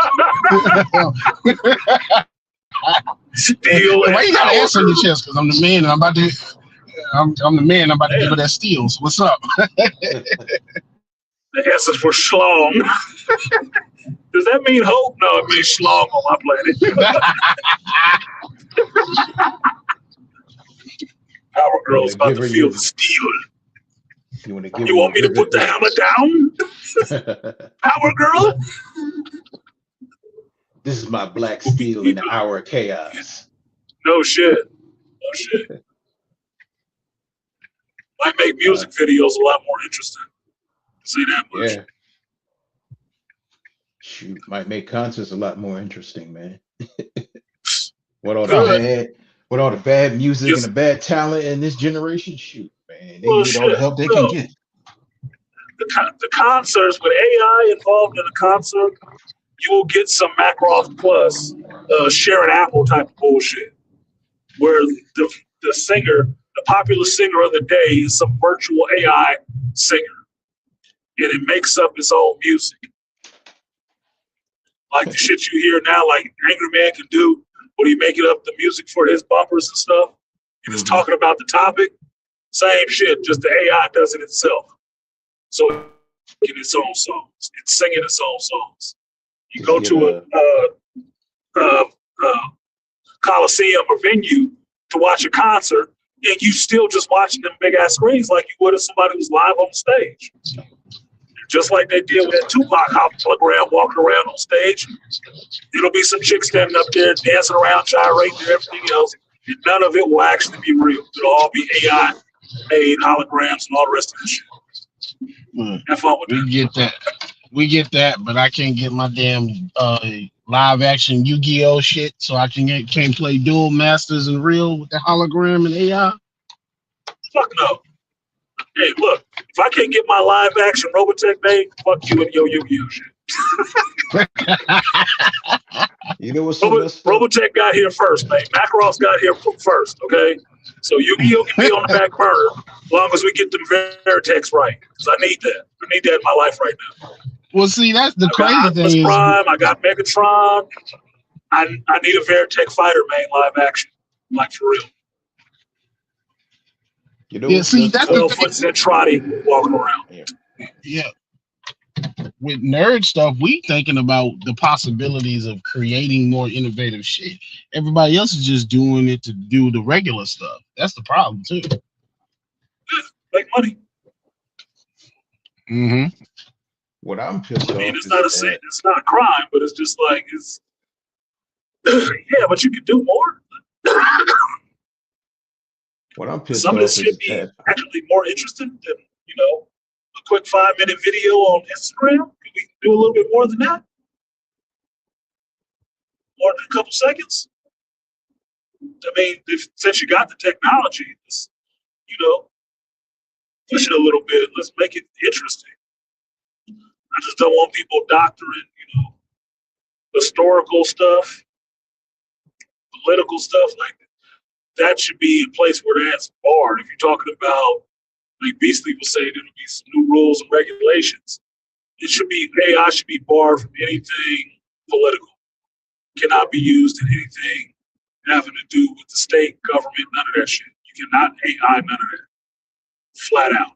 Steel. Why you gotta answer in the chest? Because I'm the man and I'm about to give her that steel. So what's up? The S is for schlong. Does that mean hope? No, it means schlong on my planet. Power Girl's about to feel the steel. You want me to put the hammer down? Power Girl? This is my black steel in the hour of chaos. No shit. Might make music videos a lot more interesting. Say that much. Yeah. Shoot, might make concerts a lot more interesting, man. What all with all the bad music and the Just bad talent in this generation, shoot, man, they well, need all the shit. help they can No, get. the concerts with AI involved in a concert, you will get some Macross Plus, Sharon Apple type of bullshit, where the singer, the popular singer of the day, is some virtual AI singer, and it makes up its own music. Like the shit you hear now, like Angry Man can do, when he making up the music for his bumpers and stuff, and it's talking about the topic. Same shit, just the AI does it itself. So it's its own songs, it's singing its own songs. You Just go get to a a coliseum or venue to watch a concert, and you still just watching them big ass screens like you would if somebody was live on stage. Just like they did with that Tupac hologram walking around on stage. It'll be some chick standing up there dancing around, gyrating and everything else. And none of it will actually be real. It'll all be AI made holograms and all the rest of this shit. Have fun with We that. get that. We get that, but I can't get my damn live action Yu-Gi-Oh shit, so I can't play Duel Masters and real with the hologram and AI. Fuck no. Hey, look, if I can't get my live action Robotech made, fuck you and your Yu-Gi-Oh shit. You know what's so messed up? Robotech got here first, man. Macross got here first, okay? So Yu-Gi-Oh can be on the back burner as long as we get them Veritex right. Because I need that. I need that in my life right now. Well, see, that's the I got crazy Optimus thing. Prime, I got Megatron. I need a Veritech fighter, man, live action. Like, for real. You know Yeah, what's see, messed that's up? the 12 foot Centrati walking around. Yeah. With nerd stuff, we thinking about the possibilities of creating more innovative shit. Everybody else is just doing it to do the regular stuff. That's the problem too. Make money. Mm-hmm. What I'm pissed I mean, off it's is not a that sin, it's not a crime, but it's just like it's yeah, but you could do more. what I'm pissed Some of this off should is be that actually more interesting than, a quick 5-minute video on Instagram. Could we do a little bit more than that? More than a couple seconds? I mean, since you got the technology, just, push it a little bit. Let's make it interesting. I just don't want people doctoring, historical stuff, political stuff like that. That should be a place where that's barred. If you're talking about, like Beasley was saying, there'll be some new rules and regulations. AI should be barred from anything political. Cannot be used in anything having to do with the state, government, none of that shit. You cannot AI none of that. Flat out.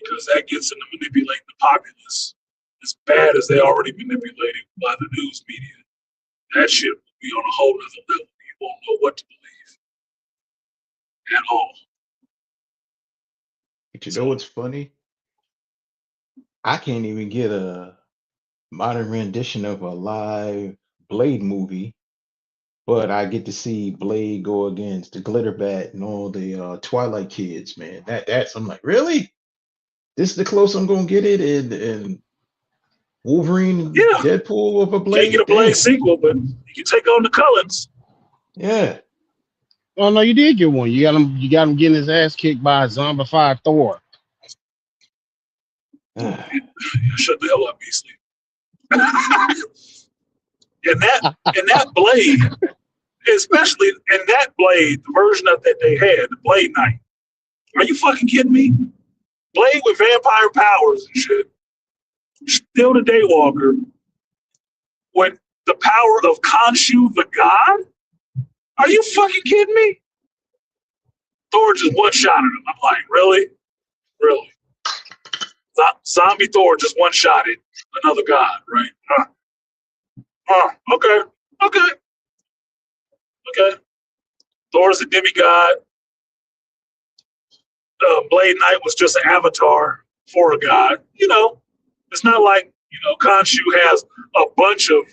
Because that gets into manipulating the populace as bad as they already manipulated by the news media. That shit will be on a whole other level. You won't know what to believe at all. but you know what's funny? I can't even get a modern rendition of a live Blade movie, but I get to see Blade go against the Glitterbat and all the Twilight kids, man. That's I'm like, really? This is the close I'm gonna get it, and Wolverine and Yeah, Deadpool of a can't get Blade? a Blade Damn. sequel, but you can take on the Cullens. Yeah. Oh no, you did get one. You got him. You got him getting his ass kicked by a zombified Thor. Shut the hell up, Beasley. and that Blade, especially in that Blade, the version of that they had, the Blade Knight. Are you fucking kidding me? Blade with vampire powers and shit. Still the Daywalker. With the power of Khonshu the God? Are you fucking kidding me? Thor just one-shotted him. I'm like, really? Really? Zombie Thor just one-shotted another god, right? Okay. Thor's a demigod. Blade Knight was just an avatar for a god. It's not like, Khonshu has a bunch of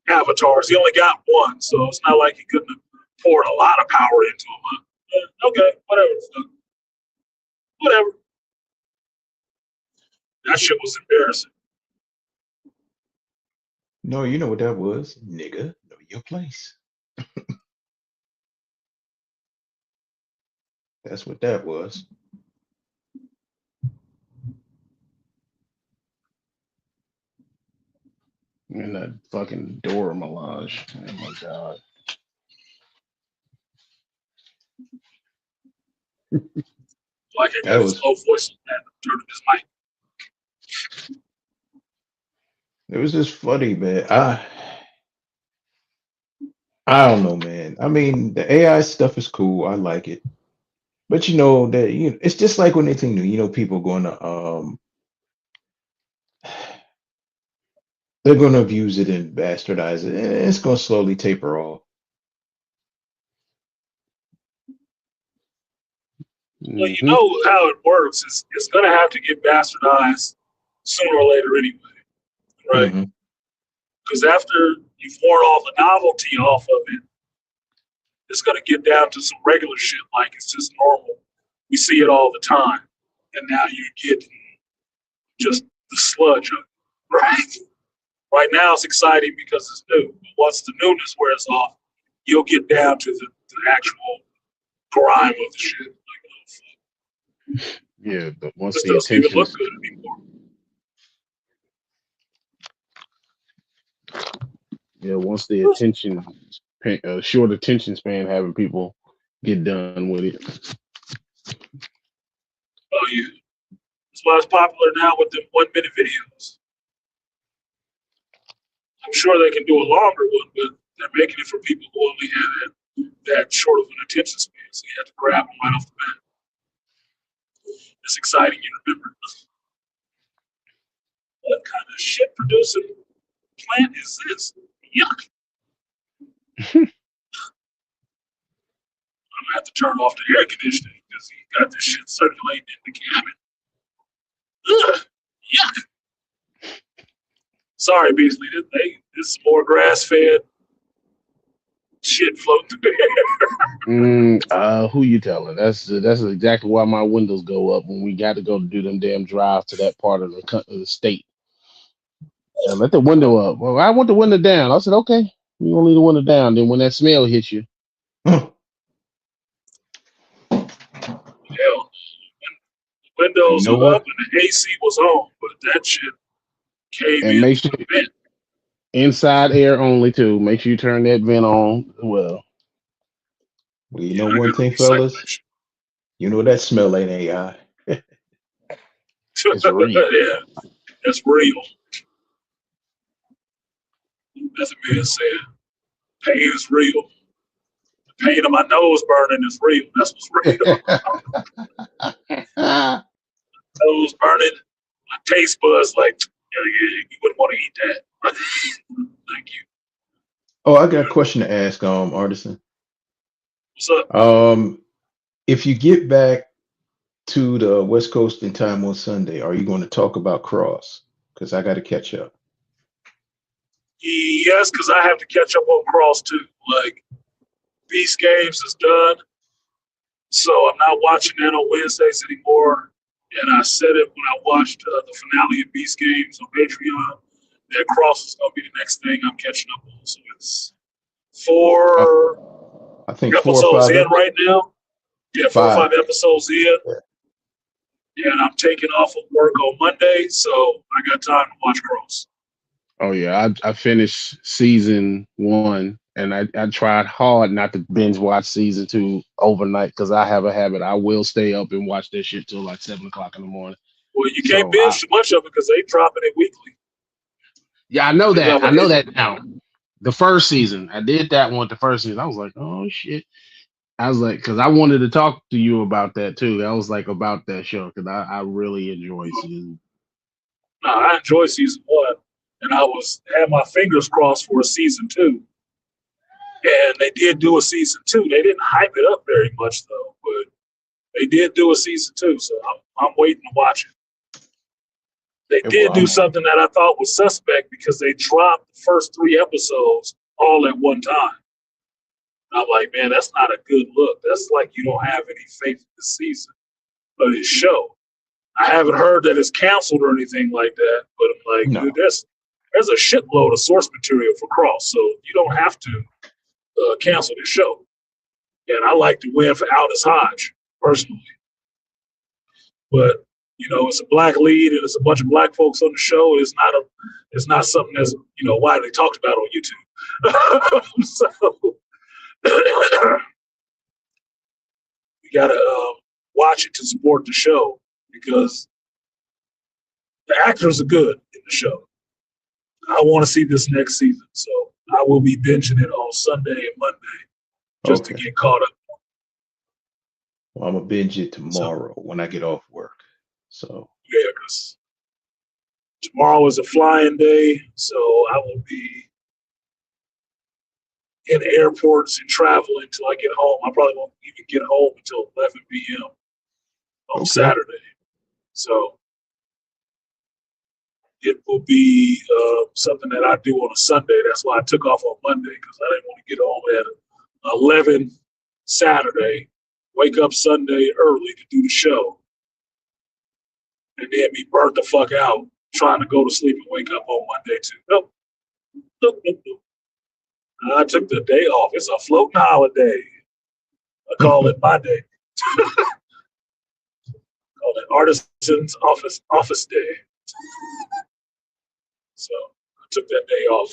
avatars. He only got one, so it's not like he couldn't have poured a lot of power into him. Okay, whatever. Whatever. That shit was embarrassing. No, you know what that was, nigga. Know your place. That's what that was. And that fucking Dora Milaje. Oh my god. Like I That got his was low voice on that. Turned his mic. it was just funny, man. I don't know, man. I mean, the AI stuff is cool. I like it. But that it's just like when anything new, people going to they're going to abuse it and bastardize it, and it's going to slowly taper off. Well, you Mm-hmm. know how it works. It's going to have to get bastardized sooner or later anyway, right? Hmm. Because after you've worn all the novelty off of it, it's going to get down to some regular shit like it's just normal. We see it all the time. And now you get just the sludge of it, right? Right now it's exciting because it's new. But once the newness wears off, you'll get down to the actual grime of the shit. Like, oh, fuck. Yeah, but once This the doesn't even look attention's good anymore. once the attention short attention span having people get done with it. Oh, yeah. That's why it's popular now with the 1 minute videos. I'm sure they can do a longer one, but they're making it for people who only have that short of an attention span. So you have to grab them right off the bat. It's exciting, you remember. What kind of shit producing plant is this? Yuck. I'm gonna have to turn off the air conditioning because he got this shit circulating in the cabin. Ugh, yuck. Sorry, Beasley. This is more grass-fed shit floating through the air. Who you telling? That's exactly why my windows go up when we got to go do them damn drives to that part of the state. Let the window up. Well, I want the window down. I said, okay, you gonna leave the window down. Then when that smell hits you, Hell, You windows know were up what? and the AC was on, but that shit came and in make sure through the vent. inside air only too. Make sure you turn that vent on. Well, You Yeah, know I one got the thing, fellas? recirculation. You know that smell ain't AI. it's real. Yeah, that's real. As a man said, pain is real. The pain of my nose burning is real. That's what's real. Nose burning, my taste buds like, you wouldn't want to eat that. Thank you. Oh, I got a question to ask, Artisan. What's up? If you get back to the West Coast in time on Sunday, are you going to talk about Cross? Because I got to catch up. Yes, because I have to catch up on Cross too. Like, Beast Games is done, so I'm not watching that on Wednesdays anymore. And I said it when I watched the finale of Beast Games on Patreon. That Cross is going to be the next thing I'm catching up on. So it's 4 I think 4 or episodes 5. in right now. Yeah, 4 or 5 5. episodes in. And I'm taking off of work on Monday, so I got time to watch Cross. Oh yeah, I finished season 1, and I tried hard not to binge watch season 2 overnight because I have a habit. I will stay up and watch that shit till like 7 o'clock in the morning. Well, you can't binge too much of it because they dropping it weekly. Yeah, I know that. I It- know that now. The first season, I did that one. The first season, I was like, oh shit. I was like, because I wanted to talk to you about that too. I was like about that show because I really enjoyed season. No, I enjoyed season 1, and I had my fingers crossed for a season 2. And they did do a season 2. They didn't hype it up very much though, but they did do a season 2. So I'm waiting to watch it. They did do something that I thought was suspect because they dropped the first 3 episodes all at one time. And I'm like, man, that's not a good look. That's like you don't have any faith in this season of this show. I haven't heard that it's canceled or anything like that, but I'm like, dude, there's a shitload of source material for Cross, so you don't have to cancel this show. And I like to win for Aldous Hodge. personally. But you know, it's a black lead and it's a bunch of black folks on the show. It's not something that's widely talked about on YouTube. So we gotta watch it to support the show because the actors are good in the show. I want to see this next season, so I will be binging it on Sunday and Monday just to get caught up. Well, I'm gonna binge it tomorrow when I get off work. So yeah, because tomorrow is a flying day, so I will be in airports and traveling until I get home. I probably won't even get home until 11 p.m. on Saturday. So it will be something that I do on a Sunday. That's why I took off on Monday, because I didn't want to get home at 11 Saturday, wake up Sunday early to do the show, and then be burnt the fuck out trying to go to sleep and wake up on Monday too. Nope. I took the day off. It's a floating holiday. I call it my day. Call it Artisan's Office Day. So I took that day off.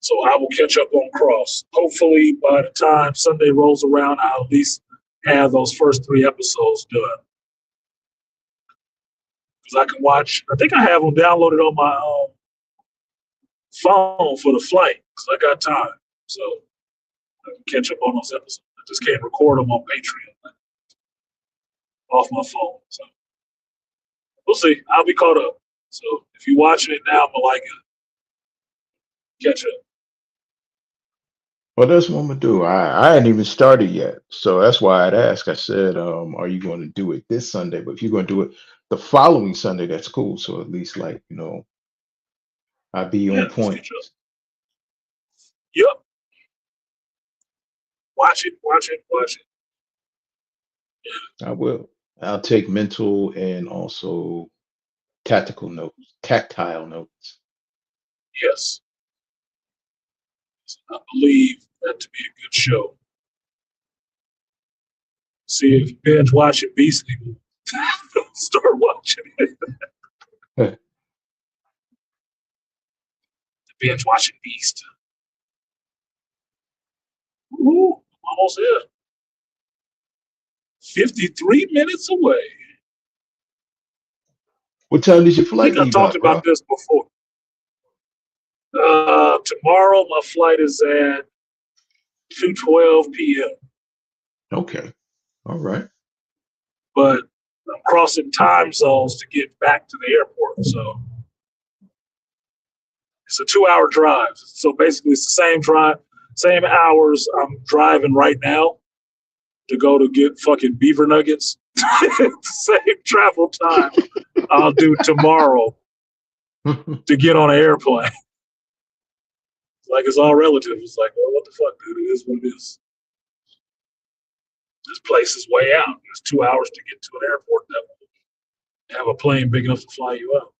So I will catch up on Cross. Hopefully by the time Sunday rolls around, I'll at least have those first 3 episodes done. Because I can watch, I think I have them downloaded on my phone for the flight, because I got time. So I can catch up on those episodes. I just can't record them on Patreon off my phone. So we'll see. I'll be caught up. So if you're watching it now, Malika, catch up. Well, that's what I'm gonna do. I hadn't even started yet, so that's why I'd ask. I said, "Are you going to do it this Sunday?" But if you're going to do it the following Sunday, that's cool. So at least, like, I'd be on point. Yep. Watch it. I will. I'll take mental and also tactile notes. Yes. I believe that to be a good show. See if binge watching Beastly will start watching it. Binge watching Beast. Ooh, almost there. 53 minutes away. What time does your I flight think I leave talked out, bro? about this before. Tomorrow my flight is at 2:12 p.m. Okay. All right. But I'm crossing time zones to get back to the airport. So it's a 2-hour drive. So basically it's the same drive, same hours I'm driving right now to go to get fucking beaver nuggets. Same travel time I'll do tomorrow to get on an airplane. Like, it's all relative. It's like, well, what the fuck, dude? It is what it is. This place is way out. It's 2 hours to get to an airport that will have a plane big enough to fly you out.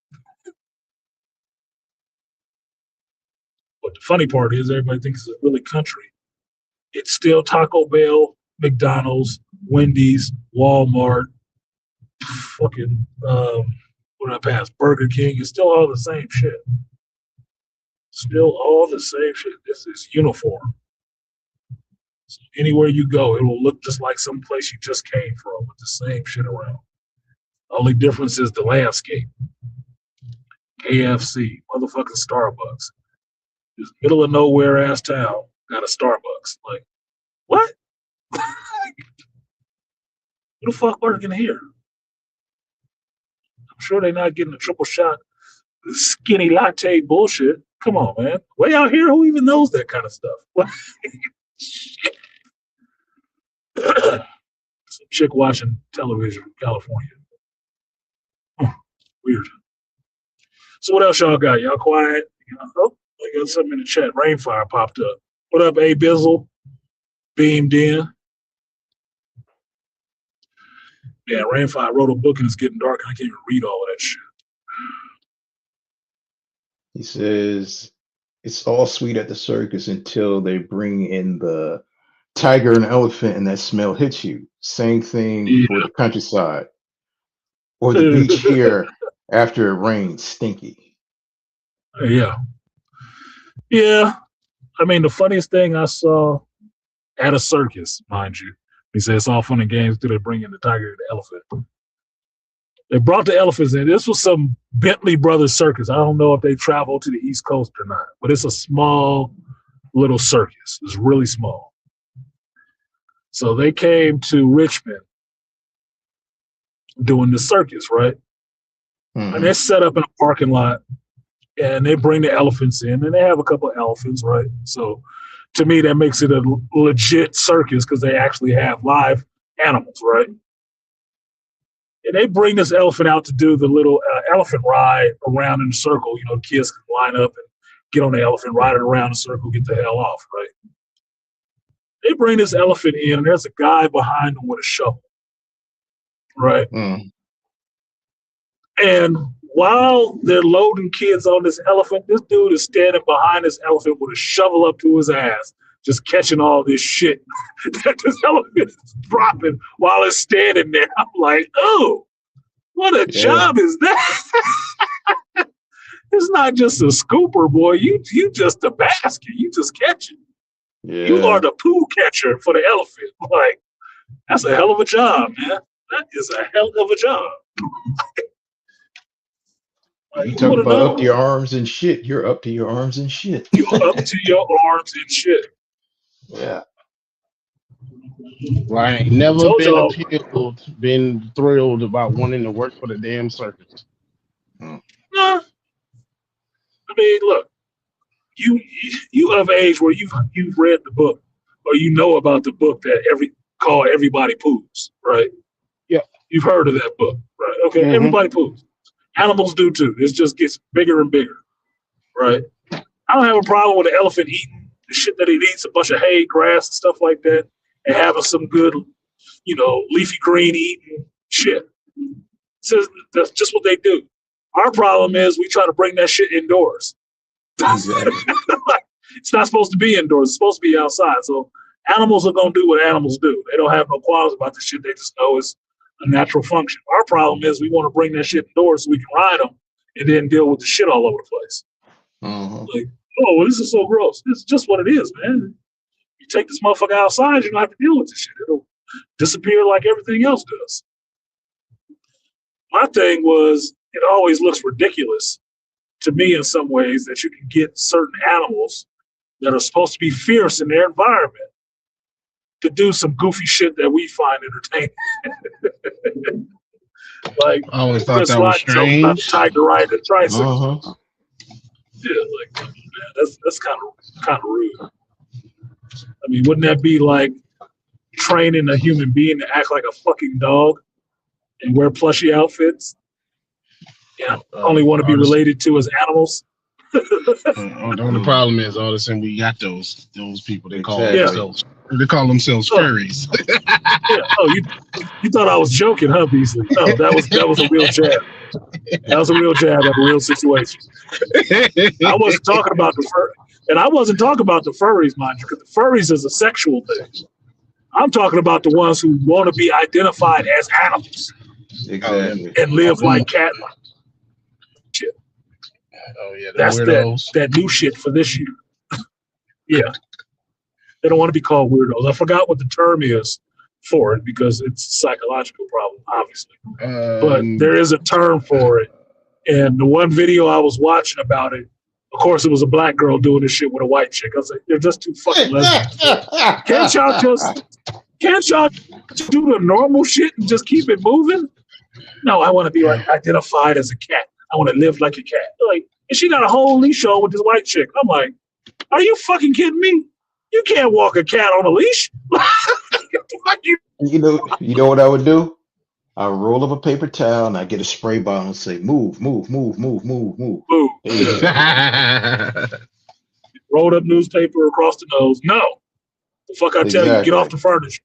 But the funny part is everybody thinks it's really country. It's still Taco Bell, McDonald's, Wendy's, Walmart, fucking, what did I pass? Burger King. It's still all the same shit. Still all the same shit. This is uniform. So anywhere you go, it will look just like some place you just came from with the same shit around. Only difference is the landscape. KFC, motherfucking Starbucks. This middle of nowhere ass town got a Starbucks. Like, what? Who the fuck working here? I'm sure they're not getting a triple shot skinny latte bullshit. Come on, man. Way out here, who even knows that kind of stuff? Some chick watching television in California. Weird. So what else y'all got? Y'all quiet? Oh, I got something in the chat. Rainfire popped up. What up, A Bizzle? Beamed in. Yeah, Rainfire wrote a book and it's getting dark and I can't even read all of that shit. He says it's all sweet at the circus until they bring in the tiger and elephant and that smell hits you. Same thing for the countryside. Or the beach here after it rains, stinky. Yeah. Yeah. I mean, the funniest thing I saw at a circus, mind you, he said it's all fun and games till they bring in the tiger and the elephant. They brought the elephants in. This was some Bentley Brothers circus. I don't know if they traveled to the East Coast or not, but it's a small little circus. It's really small. So they came to Richmond doing the circus, right? Mm-hmm. And they're set up in a parking lot, and they bring the elephants in, and they have a couple of elephants, right? So to me, that makes it a legit circus because they actually have live animals, right? And they bring this elephant out to do the little elephant ride around in a circle. You know, kids can line up and get on the elephant, ride it around the circle, get the hell off, right? They bring this elephant in, and there's a guy behind them with a shovel, right? Mm. And while they're loading kids on this elephant, this dude is standing behind this elephant with a shovel up to his ass, just catching all this shit that this elephant is dropping while it's standing there. I'm like, oh, what a job is that? It's not just a scooper, boy. You just a basket. You just catch it. Yeah. You are the poo catcher for the elephant. Like, that's a hell of a job, man. That is a hell of a job. Like, you talk about up to your arms and shit. You're up to your arms and shit. You're up to your arms and shit. Yeah. Well, I ain't never been thrilled about wanting to work for the damn circus. Nah. I mean, look, you of age where you've read the book or you know about the book that called Everybody Poos, right? Yeah. You've heard of that book, right? Okay, mm-hmm. Everybody poos. Animals do too. It just gets bigger and bigger, right? I don't have a problem with an elephant eating the shit that it eats, a bunch of hay, grass, and stuff like that, and having some good, leafy green eating shit. So that's just what they do. Our problem is we try to bring that shit indoors. Exactly. It's not supposed to be indoors. It's supposed to be outside. So animals are going to do what animals do. They don't have no qualms about this shit. They just know it's a natural function. Our problem is we want to bring that shit indoors so we can ride them and then deal with the shit all over the place. Mm-hmm. Like, oh, well, this is so gross. This is just what it is, man. You take this motherfucker outside, you don't have to deal with this shit. It'll disappear like everything else does. My thing was, it always looks ridiculous to me in some ways that you can get certain animals that are supposed to be fierce in their environment to do some goofy shit that we find entertaining. Like, I always thought that was strange. Tiger ride a tricycle. Uh-huh. Yeah, like, man, that's kind of rude. I mean, wouldn't that be like training a human being to act like a fucking dog and wear plushy outfits? Yeah, only want to be related to as animals. The only problem is, all of a sudden we got those people they call themselves. They call themselves furries. Yeah. Oh, you thought I was joking, huh, Beasley? No, that was a real jab. That was a real jab at a real situation. I wasn't talking about the fur, and I wasn't talking about the furries, mind you, because the furries is a sexual thing. I'm talking about the ones who want to be identified as animals, exactly, and live like cat. Shit. Oh yeah, that's that new shit for this year. Yeah. They don't want to be called weirdos. I forgot what the term is for it because it's a psychological problem, obviously. But there is a term for it. And the one video I was watching about it, of course, it was a black girl doing this shit with a white chick. I was like, they're just too fucking lesbians. Can't y'all do the normal shit and just keep it moving? No, I want to be like identified as a cat. I want to live like a cat. Like, and she got a whole leash on with this white chick. I'm like, are you fucking kidding me? You can't walk a cat on a leash. You know what I would do? I roll up a paper towel and I get a spray bottle and say, move, move, move, move, move, move. Move. Rolled up newspaper across the nose. No. The fuck I tell you, get off the furniture.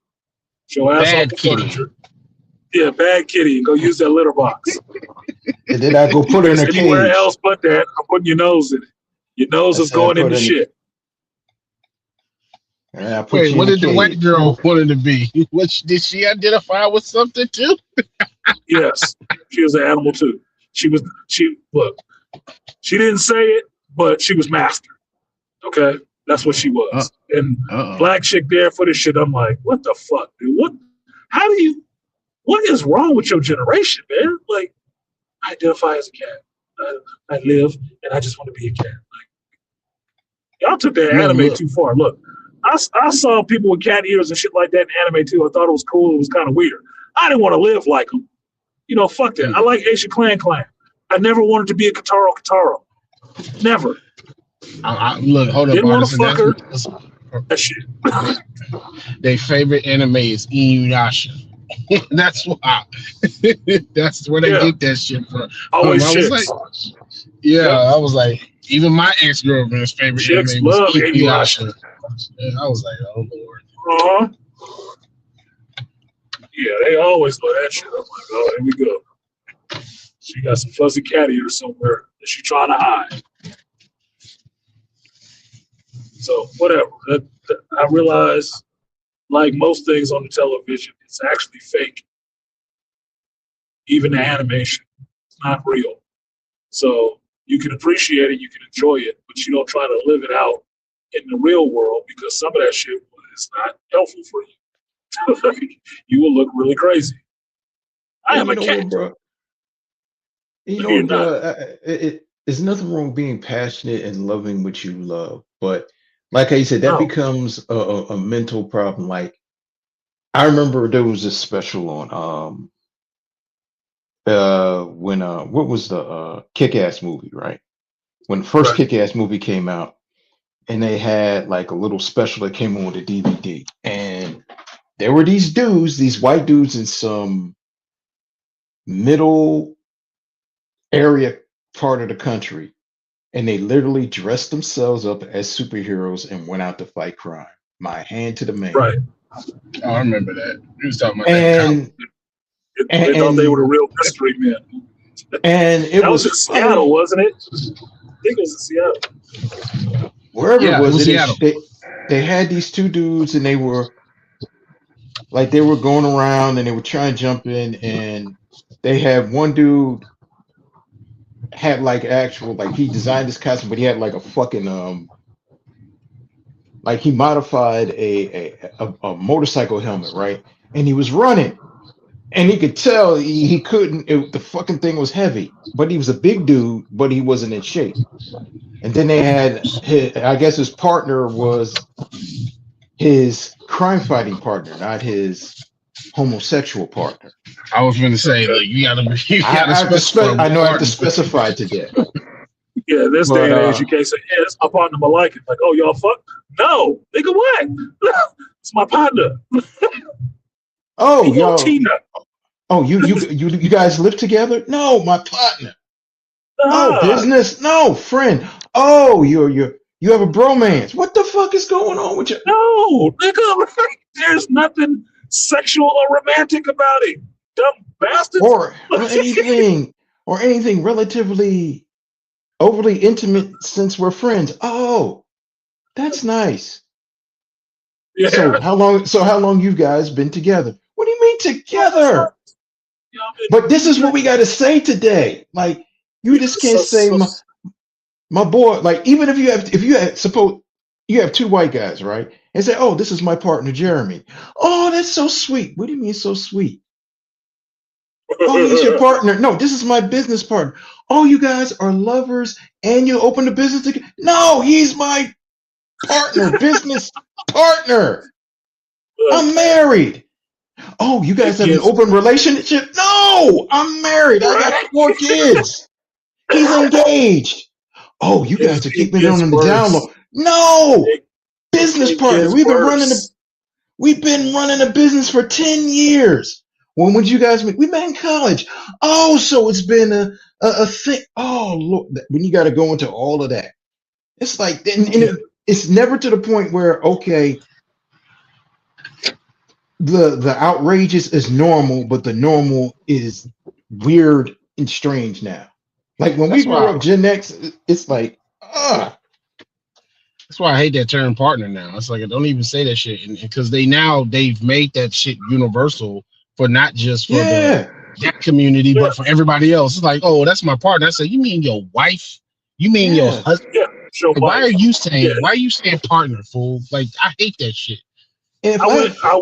Show ass off the furniture. Yeah, bad kitty, and go use that litter box. And then I go put her in a cage. Anywhere else but that, I'm putting your nose in it. Your nose is going into shit. And I put Wait, you in what a did the white cage. girl wanted to be? Did she identify with something too? Yes, she was an animal too. She look. She didn't say it, but she was master. Okay, that's what she was. And black chick there for this shit. I'm like, what the fuck, dude? What? How do you? What is wrong with your generation, man? Like, I identify as a cat. I live, and I just want to be a cat. Like, y'all took that anime too far. Look, I saw people with cat ears and shit like that in anime too. I thought it was cool. It was kind of weird. I didn't want to live like them. You know, fuck that. I like Asian Clan. I never wanted to be a Kataro. Never. Look, hold up, Didn't want to artist. fuck her. That shit. Their favorite anime is Inuyasha. That's why. That's where they get that shit from. Always I was like, I was like, even my ex-girlfriend's favorite chicks anime was love Inuyasha. I was like, oh Lord. Yeah, they always love that shit. I'm like, oh, here we go. She got some fuzzy cat ears somewhere that she trying to hide. So whatever. I realize, like most things on the television, it's actually fake. Even the animation, it's not real. So you can appreciate it, you can enjoy it, but you don't try to live it out in the real world because some of that shit is not helpful for you. You will look really crazy. I am a cat. What, bro? There's nothing wrong being passionate and loving what you love, but like I said, that becomes a mental problem. Like I remember there was this special on when what was the Kick-Ass movie, right? When the first Kick-Ass movie came out, and they had like a little special that came on with a DVD, and there were these dudes, these white dudes in some middle area part of the country, and they literally dressed themselves up as superheroes and went out to fight crime. My hand to the man. Right. Oh, I remember that. He was talking about that. They thought they were the real mystery men. And it was in Seattle, wasn't it? I think it was in Seattle. Wherever it was they had these two dudes, and they were going around, and they were trying to jump in, and they had one dude had like actual, like he designed this costume, but he had like a fucking like he modified a motorcycle helmet, right? And he was running, and he could tell he couldn't. The fucking thing was heavy, but he was a big dude, but he wasn't in shape. And then they had I guess his partner was his crime fighting partner, not his homosexual partner. I was going to say, like, you gotta specify. I know I have to specify today. Yeah, this day and age, you can't say, yeah, it's my partner, I like it. Like, oh, y'all fuck? No, nigga, what? It's my partner. Oh, yo. Oh, you guys live together? No, my partner. Oh, business? No, friend. Oh, you have a bromance. What the fuck is going on with you? No, nigga, there's nothing sexual or romantic about it. Dumb bastards. Or anything relatively overly intimate since we're friends. Oh, that's nice. Yeah. So how long you guys been together? What do you mean together? But this is what we got to say today. Like, you just can't say my boy. Like, even if you have suppose you have two white guys, right? And say, oh, this is my partner, Jeremy. Oh, that's so sweet. What do you mean so sweet? Oh, he's your partner. No, this is my business partner. Oh, you guys are lovers and you open the business together. No, he's my partner, business partner. I'm married. Oh, you guys have an open relationship? No, I'm married. I got 4 kids. He's engaged. Oh, you guys are keeping it on the down low. No, business partner. We've been running a business for 10 years. When would you guys meet? We met in college. Oh, so it's been a thing. Oh, Lord, when you got to go into all of that, it's like, and it's never to the point where, okay, the outrageous is normal, but the normal is weird and strange now. Like when we grew up, Gen X, it's like, That's why I hate that term partner now. It's like I don't even say that shit, because they've made that shit universal for not just for that community, but for everybody else. It's like, oh, that's my partner. I said, you mean your wife? You mean your husband? Yeah, your wife. Why are you saying partner, fool? Like, I hate that shit. I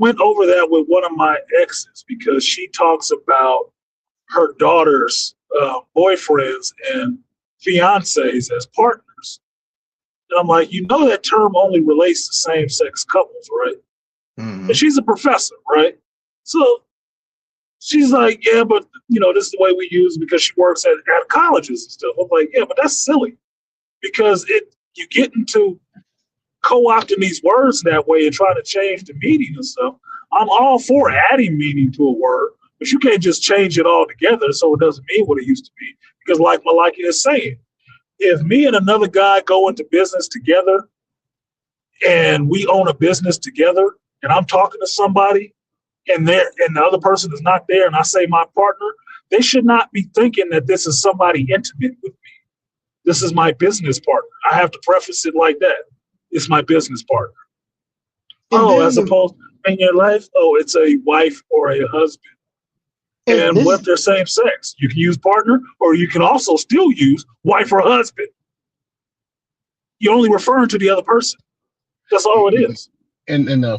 went over that with one of my exes because she talks about her daughter's boyfriends and fiancés as partners. And I'm like, that term only relates to same-sex couples, right? Mm-hmm. And she's a professor, right? So she's like, yeah, but, this is the way we use it because she works at colleges and stuff. I'm like, yeah, but that's silly because you get into co-opting these words that way and trying to change the meaning and stuff. I'm all for adding meaning to a word, but you can't just change it all together so it doesn't mean what it used to be. Because like Malika is saying, if me and another guy go into business together and we own a business together and I'm talking to somebody and the other person is not there and I say my partner, they should not be thinking that this is somebody intimate with me. This is my business partner. I have to preface it like that. It's my business partner. As opposed in your life, it's a wife or a husband. And what if they're same sex? You can use partner, or you can also still use wife or husband. You're only referring to the other person. That's all it is. And the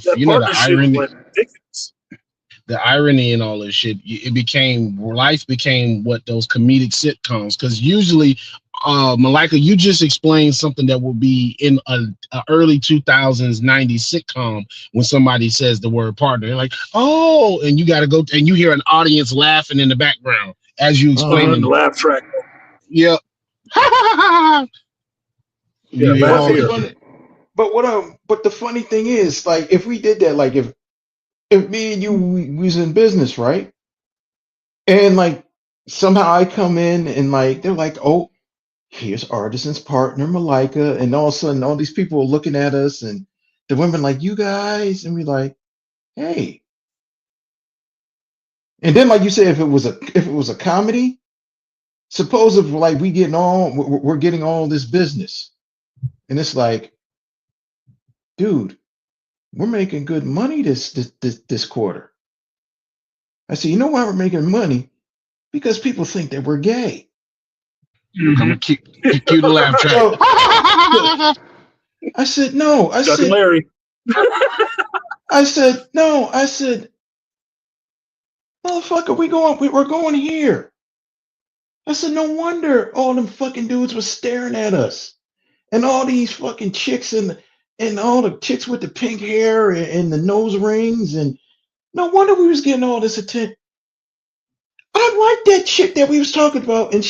irony, the irony in all this shit, life became what those comedic sitcoms, because usually, Malika, you just explained something that will be in a early 2000s 90s sitcom when somebody says the word partner. They're like, oh, and you got to go, and you hear an audience laughing in the background as you explain the laugh track. Yep. But the funny thing is, like, if we did that, like if me and you we was in business, right? And like somehow I come in and like they're like, oh, here's Artisan's partner, Malika, and all of a sudden all these people are looking at us and the women like, you guys, and we like, hey. And then like you said, if it was a comedy, suppose if like we're getting all this business. And it's like, dude, we're making good money this quarter. I said, you know why we're making money? Because people think that we're gay. Mm-hmm. Cue the laugh track. So, I said, no. I said, Larry. I said, no. I said, motherfucker, we're going here. I said, no wonder all them fucking dudes were staring at us. And all these fucking chicks and all the chicks with the pink hair and the nose rings, and no wonder we was getting all this attention. I like that chick that we was talking about, and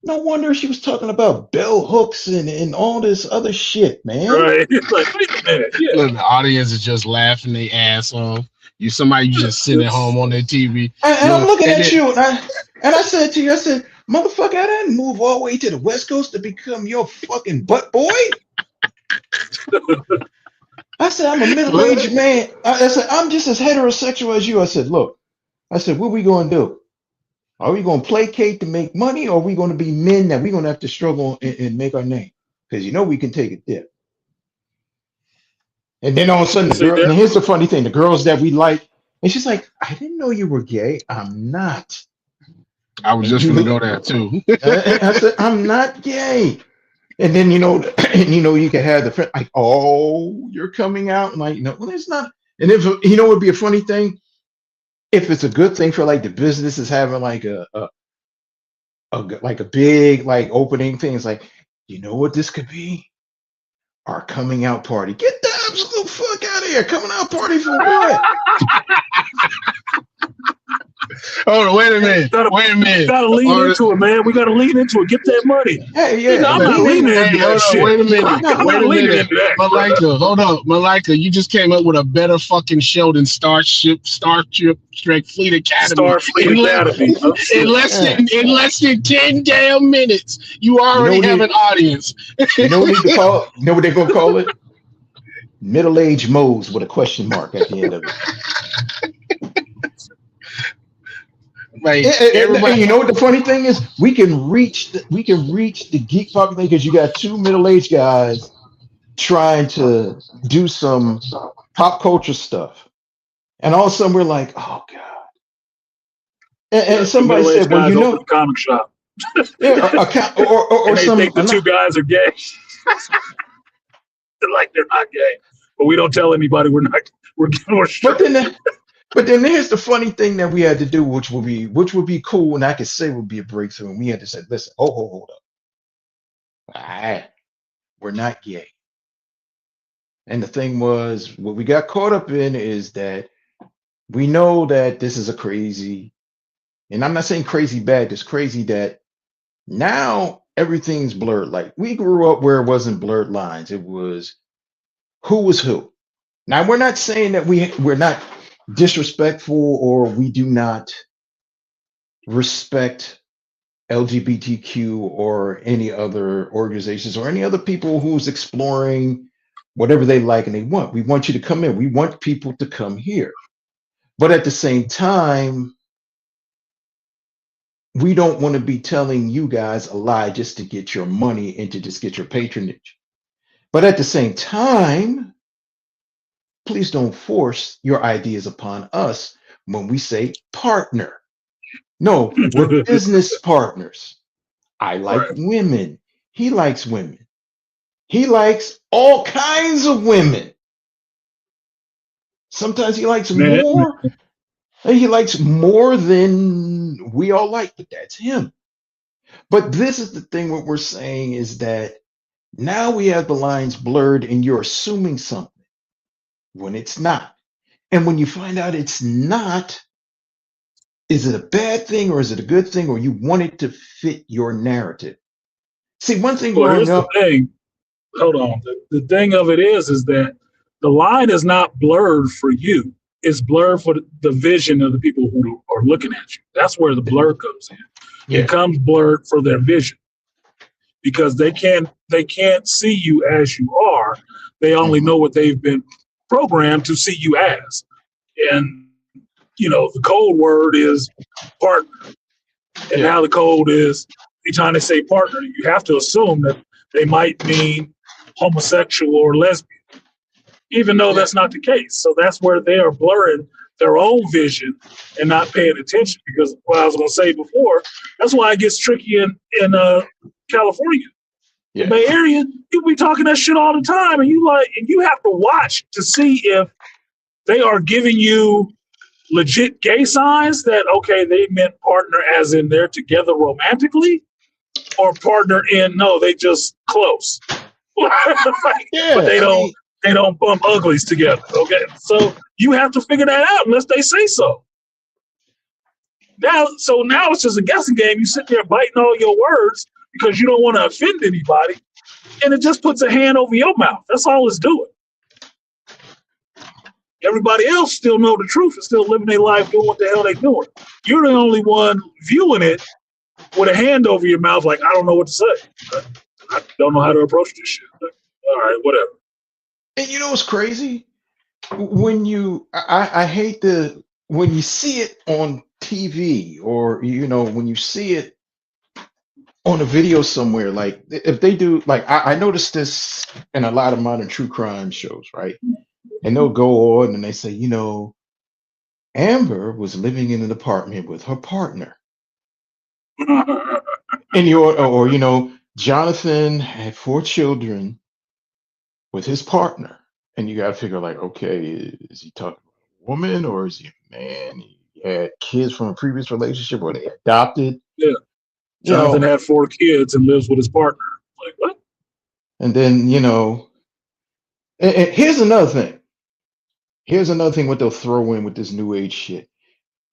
no wonder she was talking about bell hooks and all this other shit, man. Right. It's like, wait a minute. Yeah. Look, the audience is just laughing their ass off. You just sitting at home on their TV. And I'm looking at you, and I said to you, I said, motherfucker, I didn't move all the way to the West Coast to become your fucking butt boy. I said, I'm a middle-aged man. I said, I'm just as heterosexual as you. I said, look, what we going to do? Are we going to placate to make money, or are we going to be men that we're going to have to struggle and make our name? Because we can take a dip. And then all of a sudden, and here's the funny thing, the girls that we like, and she's like, I didn't know you were gay. I'm not. I was just going to go there too. I said, I'm not gay. And then, you can have the friend like, oh, you're coming out. And like, no, well, it's not. And if, it would be a funny thing. If it's a good thing for like the business is having like a big like opening thing, it's like, you know what this could be? Our coming out party. Get the absolute fuck out of here. Coming out party for what? Hold on, wait a minute. You gotta lean into it, man. We gotta lean into it. Get that money. Hey, yeah. I'm not leaning into that shit. Wait a minute. Malika, hold on. Malika, you just came up with a better fucking show than Starship Fleet Academy. In less than 10 damn minutes, you already have an audience. You know what they call it? You know what they're gonna call it? Middle-aged Moes with a question mark at the end of it. Like And everybody, you know what the funny thing is? We can reach the geek population because you got two middle-aged guys trying to do some pop culture stuff. And all of a sudden we're like, oh God. Yeah, And two somebody middle-aged said, well, guys you open a know, comic shop, yeah, or and they some think the two guys are gay. They're like they're not gay, but we don't tell anybody we're not. We're but straight. then here's the funny thing that we had to do, which would be cool, and I could say would be a breakthrough. And we had to say, listen, hold up. All right, we're not gay. And the thing was, what we got caught up in is that we know that this is a crazy, and I'm not saying crazy bad, it's crazy that now everything's blurred. Like we grew up where it wasn't blurred lines. It was who was who. Now we're not saying that we're not disrespectful or we do not respect LGBTQ or any other organizations or any other people who's exploring whatever they like and they want. We want you to come in. We want people to come here. But at the same time, we don't want to be telling you guys a lie just to get your money and to just get your patronage. But at the same time, please don't force your ideas upon us when we say partner. No, we're business partners. I like Right, women. He likes women. He likes all kinds of women. Sometimes he likes man. more, and he likes more than we all like, but that's him. But this is the thing what we're saying is that now we have the lines blurred and you're assuming something when it's not. And when you find out it's not, is it a bad thing or is it a good thing or you want it to fit your narrative? See, one thing Well, growing here's the up, thing. Hold on. The thing of it is that the line is not blurred for you. It's blurred for the vision of the people who are looking at you. That's where the blur comes in. It yeah, becomes blurred for their vision because they can't see you as you are. They only mhm, know what they've been programmed to see you as. And the code word is partner. And yeah, now the code is anytime they say partner, you have to assume that they might mean homosexual or lesbian, even though yeah, that's not the case. So that's where they are blurring their own vision and not paying attention. Because what I was going to say before, that's why it gets tricky in California, the yeah, Bay Area. People be talking that shit all the time, and you have to watch to see if they are giving you legit gay signs that okay they meant partner as in they're together romantically or partner in no they just close. But yeah. they I don't mean, they don't bump uglies together. Okay, so you have to figure that out unless they say so. Now it's just a guessing game. You sit there biting all your words because you don't want to offend anybody, and it just puts a hand over your mouth. That's all it's doing. Everybody else still know the truth and still living their life doing what the hell they doing. You're the only one viewing it with a hand over your mouth, like I don't know what to say. I don't know how to approach this shit. Like, all right, whatever. and you know what's crazy? When I hate when you see it on TV or when you see it on a video somewhere, like if they do, like I noticed this in a lot of modern true crime shows, right? And they'll go on and they say, Amber was living in an apartment with her partner, and Jonathan had 4 children with his partner, and you got to figure like, okay, is he talking about a woman or is he a man? He had kids from a previous relationship or they adopted, Yeah, you Jonathan know, had 4 kids and lives with his partner. Like what? and then and here's another thing. Here's another thing what they'll throw in with this new age shit.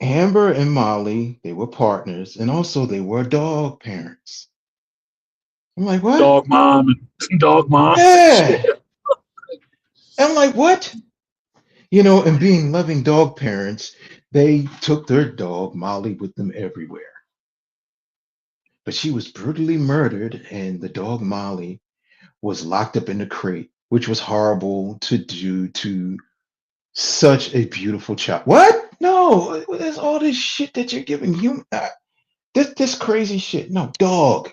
Amber and Molly, they were partners, and also they were dog parents. I'm like, what? Dog mom and dog moms and Yeah. shit. I'm like, what? And being loving dog parents, they took their dog Molly with them everywhere. But she was brutally murdered, and the dog Molly was locked up in a crate, which was horrible to do to such a beautiful child. What? No, there's all this shit that you're giving human. This crazy shit. No, dog,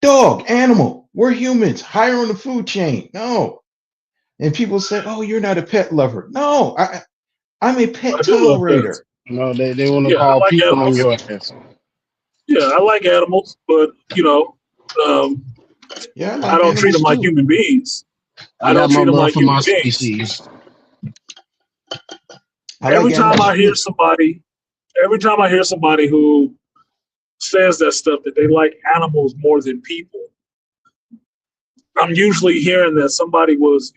animal. We're humans, higher on the food chain. No, and people say, "Oh, you're not a pet lover." No, I'm a pet I do love pets. tolerator. No, they want to Yeah, I call like people on animals. your ass. Yeah, I like animals, but um, Yeah, I I like don't treat them animals like too. human beings. I I got don't my treat them love like for human my beings. species. I like Every time animals I hear too. somebody, every time I hear somebody who says that stuff that they like animals more than people, I'm usually hearing that somebody was,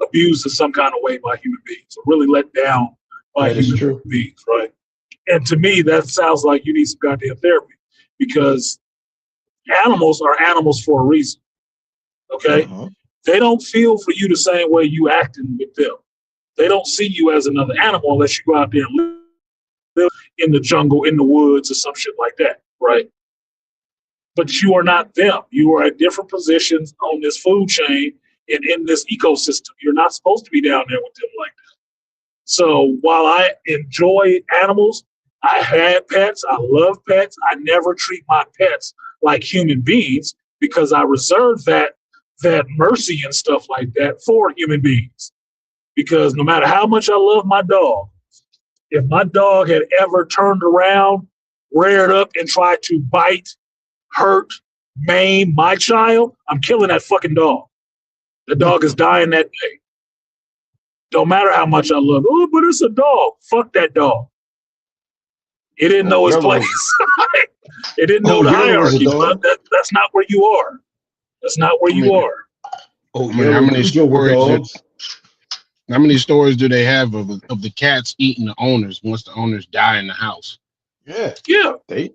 abused in some kind of way by human beings, or really let down by That is human true. beings, right? And to me, that sounds like you need some goddamn therapy, because animals are animals for a reason. Okay, Uh-huh. they don't feel for you the same way you acting with them. They don't see you as another animal unless you go out there and live in the jungle, in the woods, or some shit like that, right? But you are not them. You are at different positions on this food chain and in this ecosystem. You're not supposed to be down there with them like that. So while I enjoy animals, I had pets, I love pets, I never treat my pets like human beings, because I reserve that mercy and stuff like that for human beings. Because no matter how much I love my dog, if my dog had ever turned around, reared up, and tried to bite, hurt, maim my child, I'm killing that fucking dog. The dog is dying that day. Don't matter how much I love it. Oh, but it's a dog. Fuck that dog. It didn't Oh, know his Yellow. place. It didn't know Oh, the Yellow is a hierarchy. dog. That's not where you are. That's not where I you mean, are. Oh, I mean, how Yellow many Cujo with stories? dogs. How many stories do they have of the cats eating the owners once the owners die in the house? Yeah, Yeah. they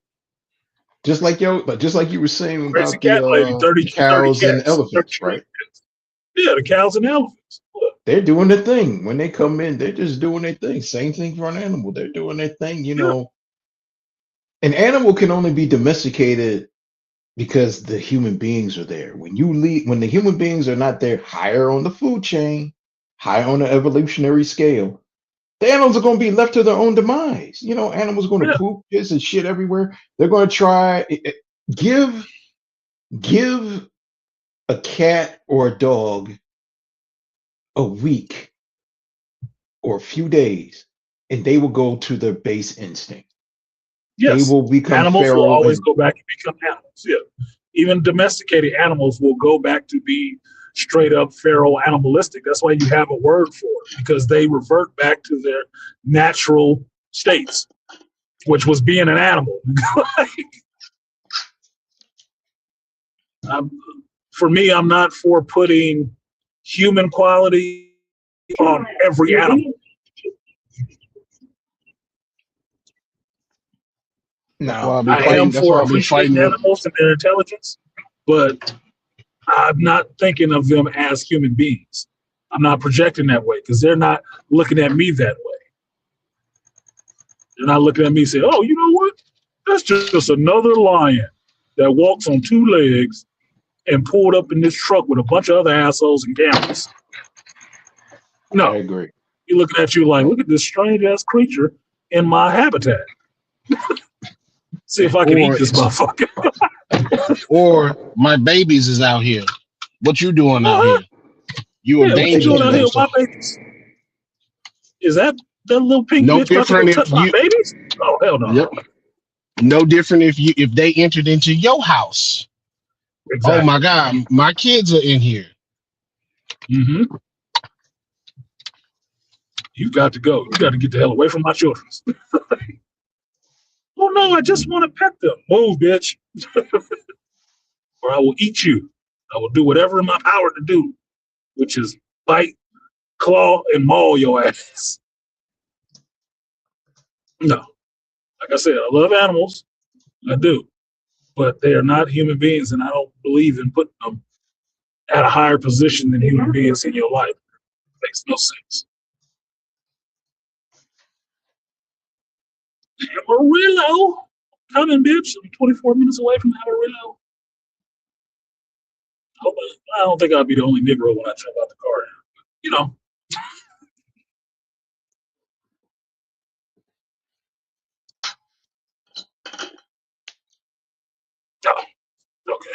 but just like you were saying Crazy about cat lady, the 30 cows and cats, 30 elephants, right? cats. Yeah, the cows and elephants. Look, They're doing their thing. When they come in, they're just doing their thing. Same thing for an animal. They're doing their thing. yeah, An animal can only be domesticated because the human beings are there. When the human beings are not there, higher on the food chain, higher on the evolutionary scale, the animals are going to be left to their own demise. Animals are going to yeah, poop, piss, and shit everywhere. They're going to try give give a cat or a dog a week or a few days, and they will go to their base instinct. They yes. will become Animals will feral always and go back and become animals. Yeah. Even domesticated animals will go back to be straight up feral animalistic. That's why you have a word for it, because they revert back to their natural states, which was being an animal. I'm, for me, I'm not for putting human quality on every animal. That's why now I be I like am fighting. That's for why I be appreciating fighting with. animals and their intelligence, but I'm not thinking of them as human beings. I'm not projecting that way, because they're not looking at me that way. They're not looking at me and saying, oh, you know what? That's just another lion that walks on two legs and pulled up in this truck with a bunch of other assholes and cameras. I No, agree. he's looking at you like, No. look at this strange ass creature in my habitat. See if I can eat or this motherfucker. or my babies is out here. What you doing out Uh-huh. here? You a Yeah, what you danger doing to out here them. with my So babies? Is that little pink no bitch about to go different if touch my you. babies? Oh, hell no. Yep. No different if they entered into your house. Oh Exactly. my God, my kids are in here. Mm-hmm. You got to go. You got to get the hell away from my children. Oh no, I just want to pet them. Move, bitch, or I will eat you. I will do whatever in my power to do, which is bite, claw, and maul your ass. No, like I said, I love animals. I do, but they are not human beings, and I don't believe in putting them at a higher position than human beings in your life. It makes no sense. Amarillo, coming, bitch. I'm 24 minutes away from Amarillo. I don't think I'll be the only Negro when I jump out the car. You know, Okay.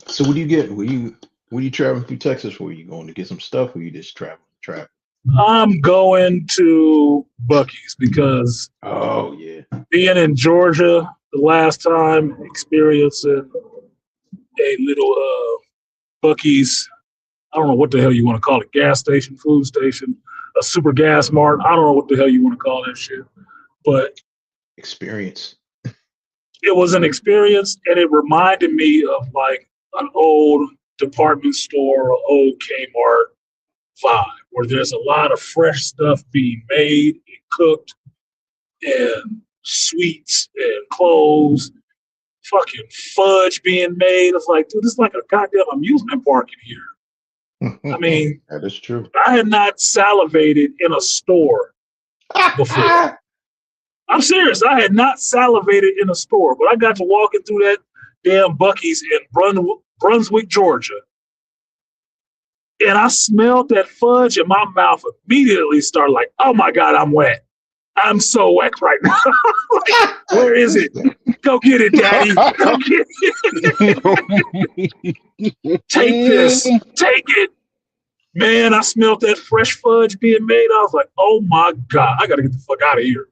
So what do you get? What are you traveling through Texas for? You going to get some stuff, or you just traveling? I'm going to Buc-ee's because Oh yeah. being in Georgia the last time, experiencing a little Buc-ee's, I don't know what the hell you want to call it, gas station, food station, a super gas mart. I don't know what the hell you want to call that shit. But Experience. it was an experience, and it reminded me of like an old department store, old Kmart vibe, where there's a lot of fresh stuff being made and cooked, and sweets and clothes, fucking fudge being made. It's like, dude, it's like a goddamn amusement park in here. I mean, that is true. I had not salivated in a store before. I'm serious. I had not salivated in a store, but I got to walking through that damn Buc-ee's in Brunswick, Georgia. And I smelled that fudge and my mouth immediately started like, oh my God, I'm wet. I'm so wet right now. Like, where is it? Go get it, Daddy. Go get it. Take this. Take it. Man, I smelled that fresh fudge being made. I was like, oh my God, I got to get the fuck out of here.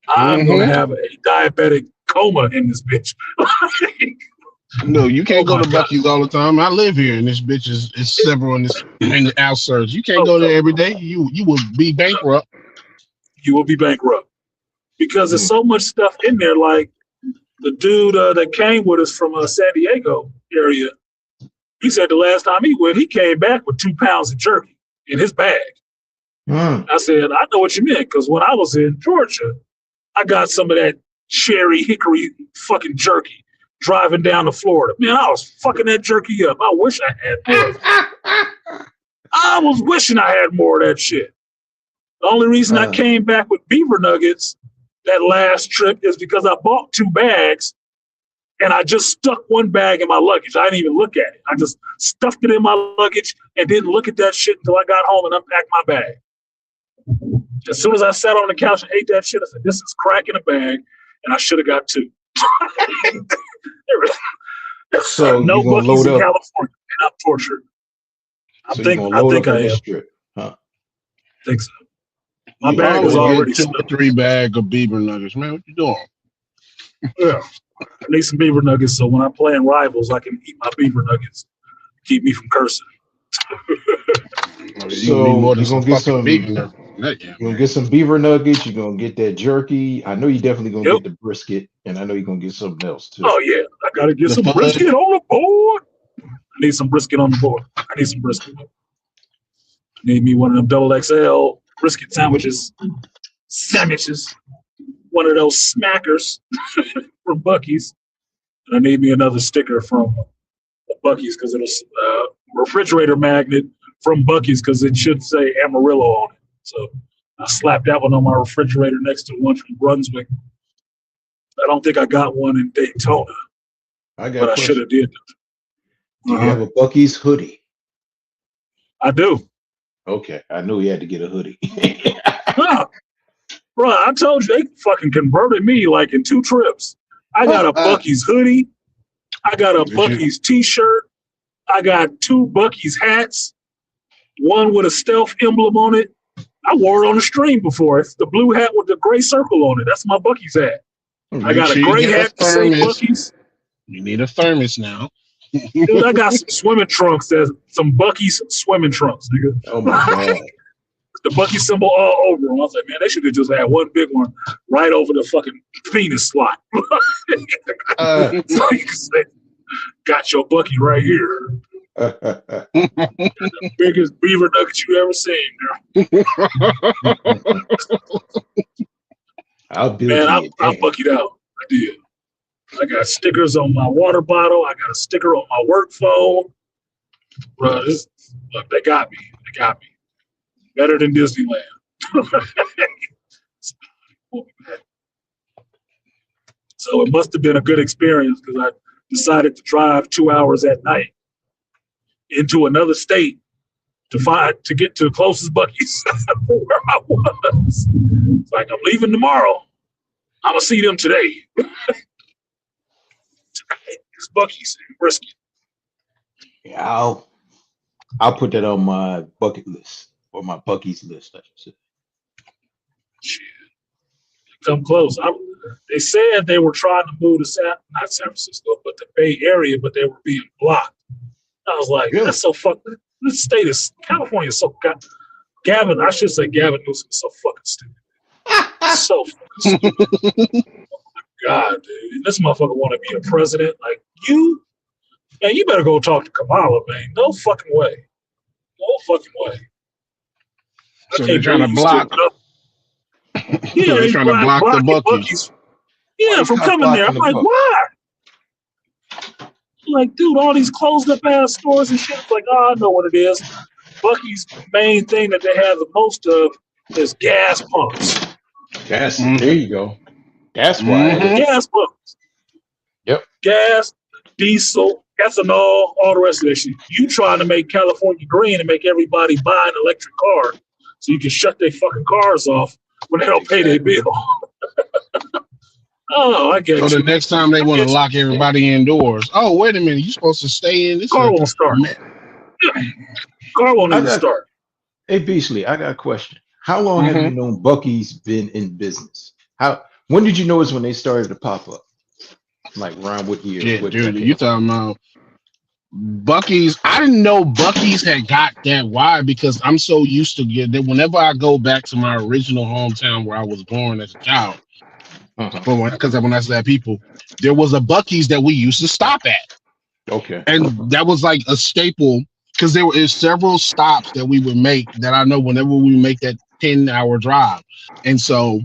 I'm going to have a diabetic coma in this bitch. No, you can't go to Buc-ee's all the time. I live here, and this bitch is several in the outskirts. You can't go there every day. You will be bankrupt. You will be bankrupt because there's so much stuff in there. Like the dude that came with us from San Diego area, he said the last time he went, he came back with 2 pounds of jerky in his bag. I said, I know what you meant, because when I was in Georgia, I got some of that cherry hickory fucking jerky driving down to Florida. Man, I was fucking that jerky up. I wish I had more. I was wishing I had more of that shit. The only reason I came back with beaver nuggets that last trip is because I bought 2 bags and I just stuck 1 bag in my luggage. I didn't even look at it. I just stuffed it in my luggage and didn't look at that shit until I got home and unpacked my bag. As soon as I sat on the couch and ate that shit, I said, this is crack in a bag, and I should have got 2. So no you gonna Buc-ee's load in up? California, and I'm tortured. I So think I am. Strip, huh? I think so. My You bag is always already get 2 or 3 bags of beaver nuggets, man. What you doing? Yeah. I need some beaver nuggets so when I'm playing rivals, I can eat my beaver nuggets. Keep me from cursing. So you're gonna get some beaver nuggets. You're gonna get some beaver nuggets, you're gonna get that jerky. I know you're definitely gonna get the brisket, and I know you're gonna get something else too. Oh yeah, I gotta get some brisket on the board. I need some brisket on the board. I need some brisket. I need me one of them double XL brisket sandwiches. One of those smackers from Buc-ee's. And I need me another sticker from Buc-ee's because it'll refrigerator magnet from Buc-ee's because it should say Amarillo on it. So I slapped that one on my refrigerator next to one from Brunswick. I don't think I got one in Daytona, but I should have did. Do you have a Buc-ee's hoodie? I do. Okay, I knew he had to get a hoodie. Bro, I told you, they fucking converted me like in 2 trips. I got a Buc-ee's hoodie. I got a Buc-ee's t-shirt. I got 2 Buc-ee's hats. One with a stealth emblem on it. I wore it on the stream before. It's the blue hat with the gray circle on it. That's my Buc-ee's hat. I got a gray hat to say Buc-ee's. You need a thermos now. Dude, I got some swimming trunks. There's some Buc-ee's swimming trunks, nigga. Oh my God. The Buc-ee symbol all over them. I was like, man, they should have just had one big one right over the fucking penis slot. So you can say, got your Buc-ee right here. The biggest beaver nuggets you ever seen, I'll Buc-ee'd out. I did. I got stickers on my water bottle. I got a sticker on my work phone. Bro, look, they got me. They got me. Better than Disneyland. So it must have been a good experience because I decided to drive 2 hours at night into another state to get to the closest Buc-ee's where I was. It's like, I'm leaving tomorrow. I'm gonna see them today. It's Buc-ee's in Brisket. Yeah, I'll put that on my bucket list or my Buc-ee's list, I should say. Shit, come close. They said they were trying to move to not San Francisco, but the Bay Area, but they were being blocked. I was like, Really? that's so fucked. This state is California is so Gavin. I should say Gavin Newsom is so fucking stupid. So fucking stupid. God, dude, this motherfucker want to be the president. Like you, man, you better go talk to Kamala, man. No fucking way. No fucking way. So they're trying to block. Yeah, They're trying to block the Buc-ees. Yeah, from coming there. I'm like, why? Like, dude, all these closed up ass stores and shit. It's like, oh, I know what it is. Buc-ee's main thing that they have the most of is gas pumps. Gas. There you go. That's why. Gas pumps. Yep. Gas, diesel, ethanol, all the rest of that shit. You trying to make California green and make everybody buy an electric car so you can shut their fucking cars off when they don't pay their bill. Oh, I get So you. the next time they want to lock everybody indoors. Oh, wait a minute. You're supposed to stay in this. Car won't start. Car won't even start. Hey, Beasley, I got a question. How long have you known Buc-ee's been in business? When did you know is when they started to pop up? Like around what year? Yeah, dude, you talking about Buc-ee's? I didn't know Buc-ee's had got that wide because I'm so used to that whenever I go back to my original hometown where I was born as a child, because when I said people, there was a Buc-ee's that we used to stop at. Okay. And that was like a staple because there were several stops that we would make that I know whenever we make that 10-hour drive. And so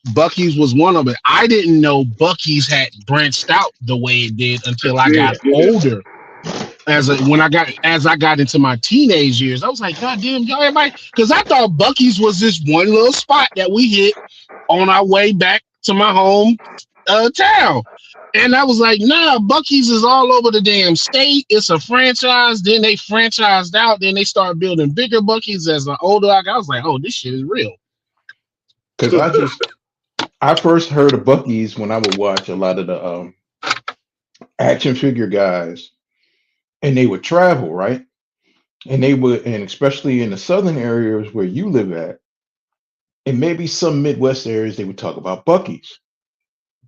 Buc-ee's was one of it. I didn't know Buc-ee's had branched out the way it did until I got older. As I got into my teenage years, I was like, God damn, y'all, everybody, because I thought Buc-ee's was this one little spot that we hit on our way back to my home town. And I was like, nah, Buc-ee's is all over the damn state. It's a franchise. Then they franchised out. Then they started building bigger Buc-ee's as an older I was like, oh, this shit is real. Because I first heard of Buc-ee's when I would watch a lot of the action figure guys, and they would travel, right? And especially in the southern areas where you live at, and maybe some Midwest areas, they would talk about Buc-ee's.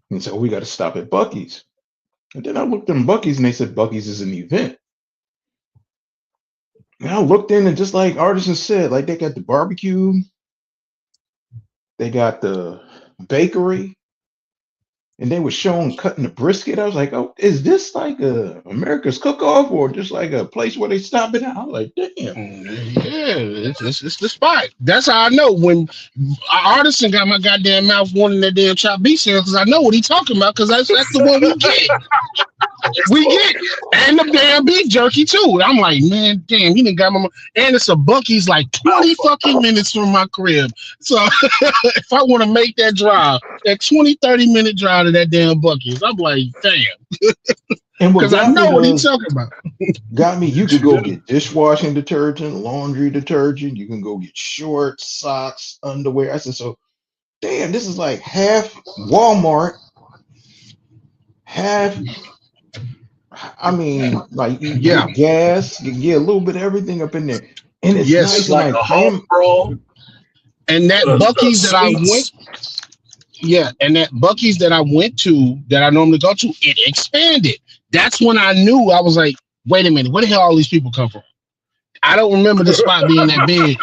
And so we got to stop at Buc-ee's. And then I looked at Buc-ee's and they said Buc-ee's is an event. And I looked in and just like Artisan said, like they got the barbecue, they got the bakery, and they were showing cutting the brisket. I was like, oh, is this like a America's Cook-Off or just like a place where they stop it? I was like, damn. Yeah, it's the spot. That's how I know when Artisan got my goddamn mouth wanting that damn chopped beef sandwich because I know what he's talking about because that's the one we get. We get and the damn beef jerky too. And I'm like, man, damn, he done got my and it's a Buc-ee's like 20 fucking minutes from my crib. So if I want to make that drive, that 20-30 minute drive to that damn Buc-ee's, I'm like, damn. Because I know what he's talking about. Got me. You could go get dishwashing detergent, laundry detergent. You can go get shorts, socks, underwear. I said, so damn, this is like half Walmart, half. I mean, like you get gas, you get a little bit of everything up in there, and it's nice, like a home, bro. And that Buc-ee's that I went, and that Buc-ee's that I went to, that I normally go to, it expanded. That's when I knew. I was like, wait a minute, where the hell all these people come from? I don't remember the spot being that big.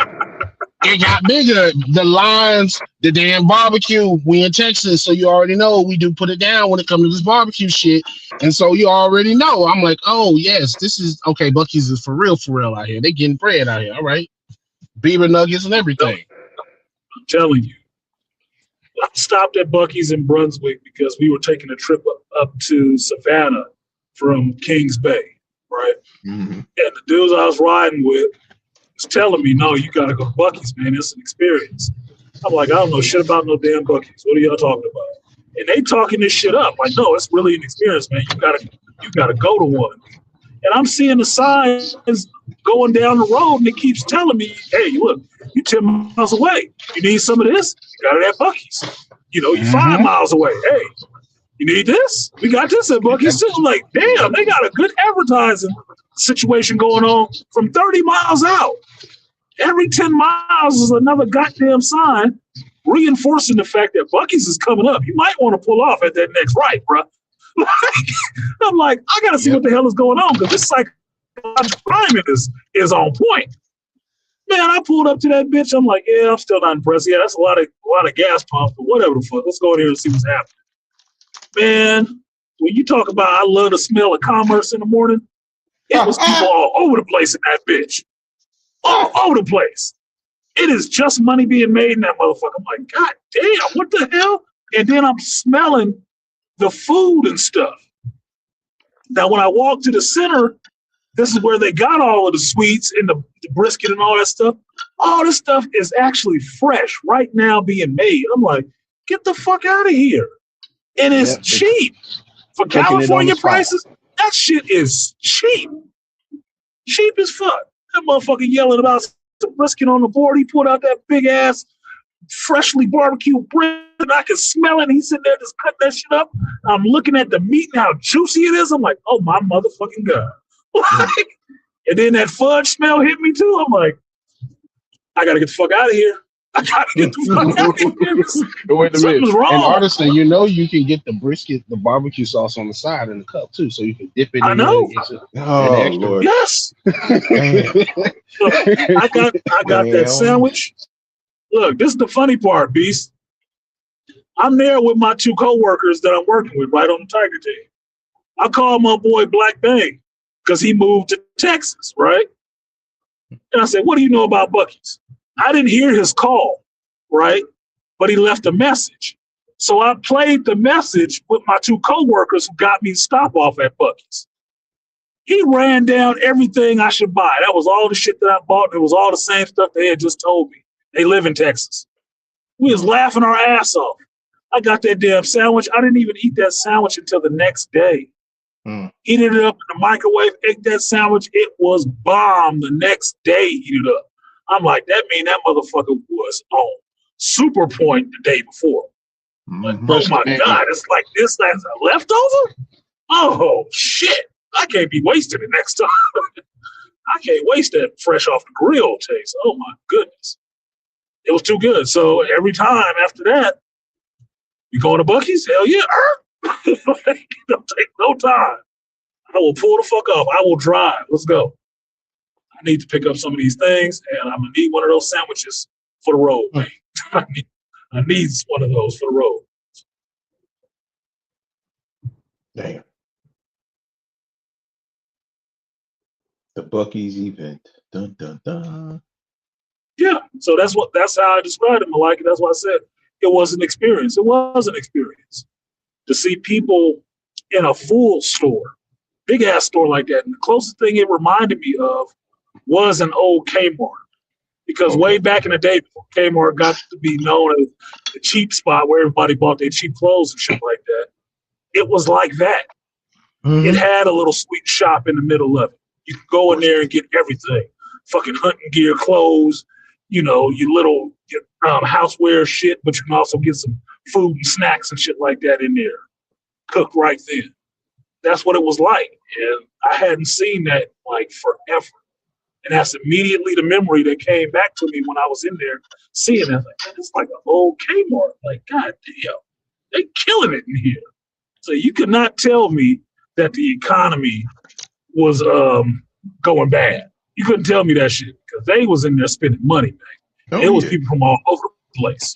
It got bigger. The lines, the damn barbecue. We in Texas, so you already know we do put it down when it comes to this barbecue shit. And so you already know. I'm like, oh yes, this is okay. Buc-ee's is for real out here. They getting bread out here. All right, beaver nuggets and everything. I'm telling you. I stopped at Buc-ee's in Brunswick because we were taking a trip up to Savannah from Kings Bay, right? Mm-hmm. And the dudes I was riding with was telling me, no, you got to go to Buc-ee's, man. It's an experience. I'm like, I don't know shit about no damn Buc-ee's. What are y'all talking about? And they talking this shit up. Like, no, it's really an experience, man. You gotta go to one. And I'm seeing the signs going down the road, and it keeps telling me, hey, look, you 10 miles away. You need some of this? You got it at Buc-ee's. You know, you 5 miles away. Hey, You need this? We got this at Buc-ee's too. I'm like, damn, they got a good advertising situation going on from 30 miles out. Every 10 miles is another goddamn sign reinforcing the fact that Buc-ee's is coming up. You might want to pull off at that next right, bro. I'm like, I got to see what the hell is going on because this psychological climate is on point. Man, I pulled up to that bitch. I'm like, yeah, I'm still not impressed. Yeah, that's a lot of gas pumps, but whatever the fuck. Let's go in here and see what's happening. Man, when you talk about I love the smell of commerce in the morning, it was people all over the place in that bitch. All over the place. It is just money being made in that motherfucker. I'm like, God damn, what the hell? And then I'm smelling the food and stuff. Now, when I walk to the center, this is where they got all of the sweets and the brisket and all that stuff. All this stuff is actually fresh right now being made. I'm like, get the fuck out of here. And it's cheap. For California prices, that shit is cheap. Cheap as fuck. That motherfucker yelling about the brisket on the board. He pulled out that big ass, freshly barbecued brisket. I can smell it. And he's sitting there just cutting that shit up. I'm looking at the meat and how juicy it is. I'm like, oh my motherfucking God. And then that fudge smell hit me too. I'm like, I gotta get the fuck out of here. I gotta get the fuck out of here. Wait a minute. Something's wrong. And Artisan, you know you can get the brisket, the barbecue sauce on the side in the cup too, so you can dip it in. I know. Oh Lord. Yes. So I got that sandwich. Look, this is the funny part, Beast. I'm there with my two coworkers that I'm working with right on the Tiger team. I call my boy Black Bang because he moved to Texas, right? And I said, what do you know about Buc-ee's? I didn't hear his call, right? But he left a message. So I played the message with my two coworkers who got me to stop off at Buc-ee's. He ran down everything I should buy. That was all the shit that I bought. It was all the same stuff they had just told me. They live in Texas. We was laughing our ass off. I got that damn sandwich. I didn't even eat that sandwich until the next day. Heated it up in the microwave, ate that sandwich. It was bomb the next day, heated up. I'm like, that mean that motherfucker was on super point the day before. Like, oh my God, it's like this as a leftover? Oh shit, I can't be wasting it next time. I can't waste that fresh off the grill taste. Oh my goodness. It was too good. So every time after that, you going to Buc-ee's? Hell yeah. It don't take no time. I will pull the fuck off. I will drive. Let's go. I need to pick up some of these things, and I'm gonna need one of those sandwiches for the road. I need one of those for the road. Damn. The Buc-ee's event. Dun dun dun. Yeah. So that's how I described it, Malika. That's why I said it was an experience. It was an experience to see people in a full store, big ass store like that. And the closest thing it reminded me of was an old Kmart. Because way back in the day, before Kmart got to be known as the cheap spot where everybody bought their cheap clothes and shit like that, it was like that. It had a little sweet shop in the middle of it. You could go in there and get everything. Fucking hunting gear, clothes, you know, your little houseware shit, but you can also get some food and snacks and shit like that in there. Cooked right then. That's what it was like. And I hadn't seen that like forever. And that's immediately the memory that came back to me when I was in there seeing it. Like, man, it's like an old Kmart. Like, God damn, they killing it in here. So you could not tell me that the economy was going bad. You couldn't tell me that shit because they was in there spending money, man. It was people from all over the place.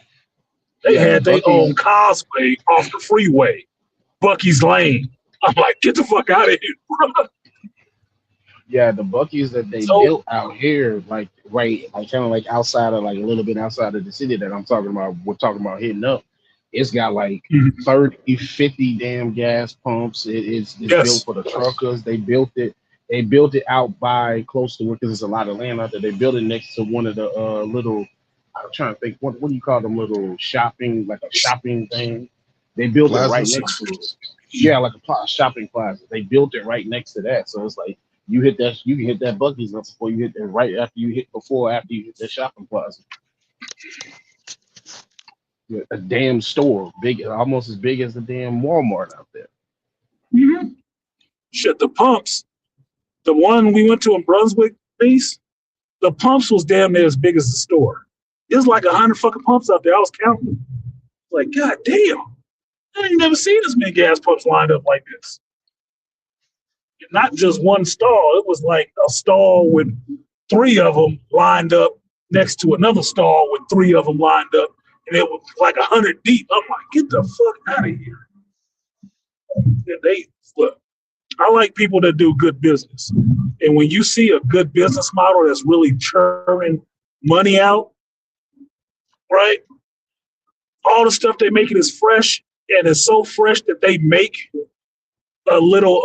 They had their own causeway off the freeway, Buc-ee's Lane. I'm like, get the fuck out of here, bro. Yeah, the Buc-ee's that they built out here, like right, like kind of like outside of, like a little bit outside of the city that I'm talking about. We're talking about hitting up. It's got like 30, 50 damn gas pumps. It's built for the truckers. They built it. They built it out by close to where, because there's a lot of land out there. They built it next to one of the little. I'm trying to think. What do you call them? Little shopping, like a shopping thing. They built it right next to it. Yeah, like a shopping plaza. They built it right next to that. So it's like you hit that. You can hit that Buc-ee's before you hit that. Right after you hit that shopping plaza. a damn store, big, almost as big as the damn Walmart out there. Mm-hmm. Shit, the pumps, the one we went to in Brunswick, East, the pumps was damn near as big as the store. There's like 100 fucking pumps out there. I was counting. Like, god damn, I ain't never seen this many gas pumps lined up like this. And not just one stall. It was like a stall with 3 of them lined up next to another stall with 3 of them lined up, and it was like 100 deep. I'm like, get the fuck out of here. And they look. I like people that do good business. And when you see a good business model that's really churning money out, right? All the stuff they make it is fresh, and it's so fresh that they make a little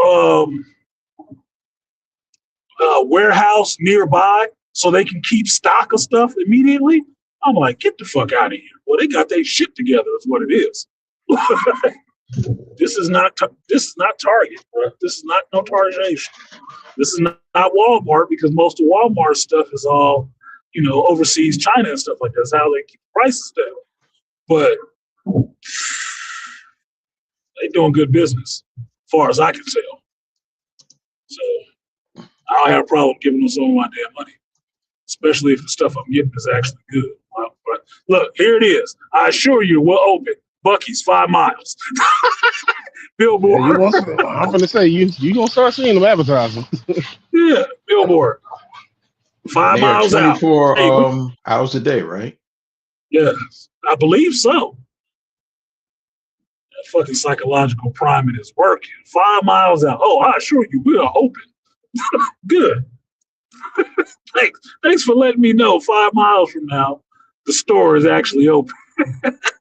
warehouse nearby so they can keep stock of stuff immediately. I'm like, get the fuck out of here. Well, they got their shit together is what it is. This is not Target, bro. This is not no Target Nation. This is not Walmart, because most of Walmart's stuff is all, overseas, China and stuff like that. That's how they keep prices down. But they doing good business, as far as I can tell. So I don't have a problem giving them some of my damn money, especially if the stuff I'm getting is actually good. But look, here it is. I assure you, we'll open Buc-ee's 5 miles. Billboard. Yeah, I'm gonna say you gonna start seeing them advertising. Yeah, billboard. 5 miles out. 24 hours a day, right? Yes, I believe so. That fucking psychological priming is working. 5 miles out. Oh, I assure you, we are open. Good. Thanks for letting me know 5 miles from now the store is actually open.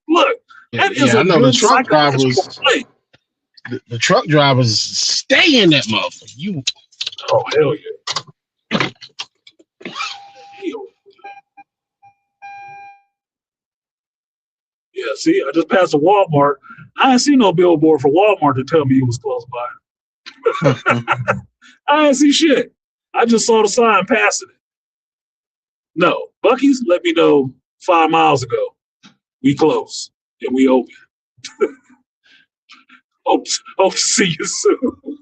Look, that is a I know good the truck drivers. play. The truck drivers stay in that motherfucker. Oh, hell yeah. Yeah, see, I just passed a Walmart. I ain't see no billboard for Walmart to tell me it was close by. I ain't see shit. I just saw the sign passing it. No, Buc-ee's let me know 5 miles ago. We close and we open. hope to see you soon.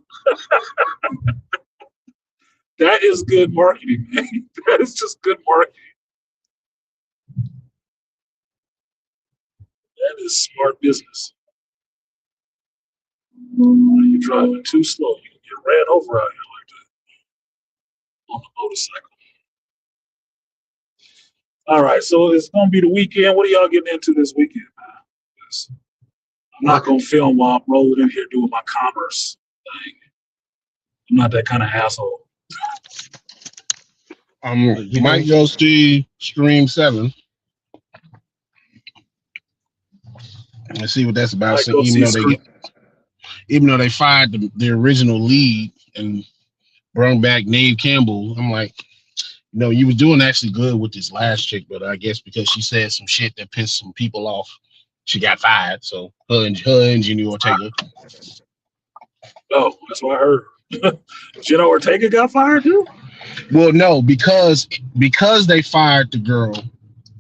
That is good marketing, man. That is just good marketing. That is smart business. You're driving too slow. You get ran over out here like that on the motorcycle. All right, so it's going to be the weekend. What are y'all getting into this weekend, man? I'm not going to film while I'm rolling in here doing my commerce thing. I'm not that kind of asshole. You might go see Stream 7 and see what that's about. So even though they fired the original lead and brought back Neve Campbell, I'm like, you was doing actually good with this last chick, but I guess because she said some shit that pissed some people off, she got fired. So her and Jenny Ortega. Oh, that's what I heard. Jenny Ortega got fired too? Well, no, because they fired the girl,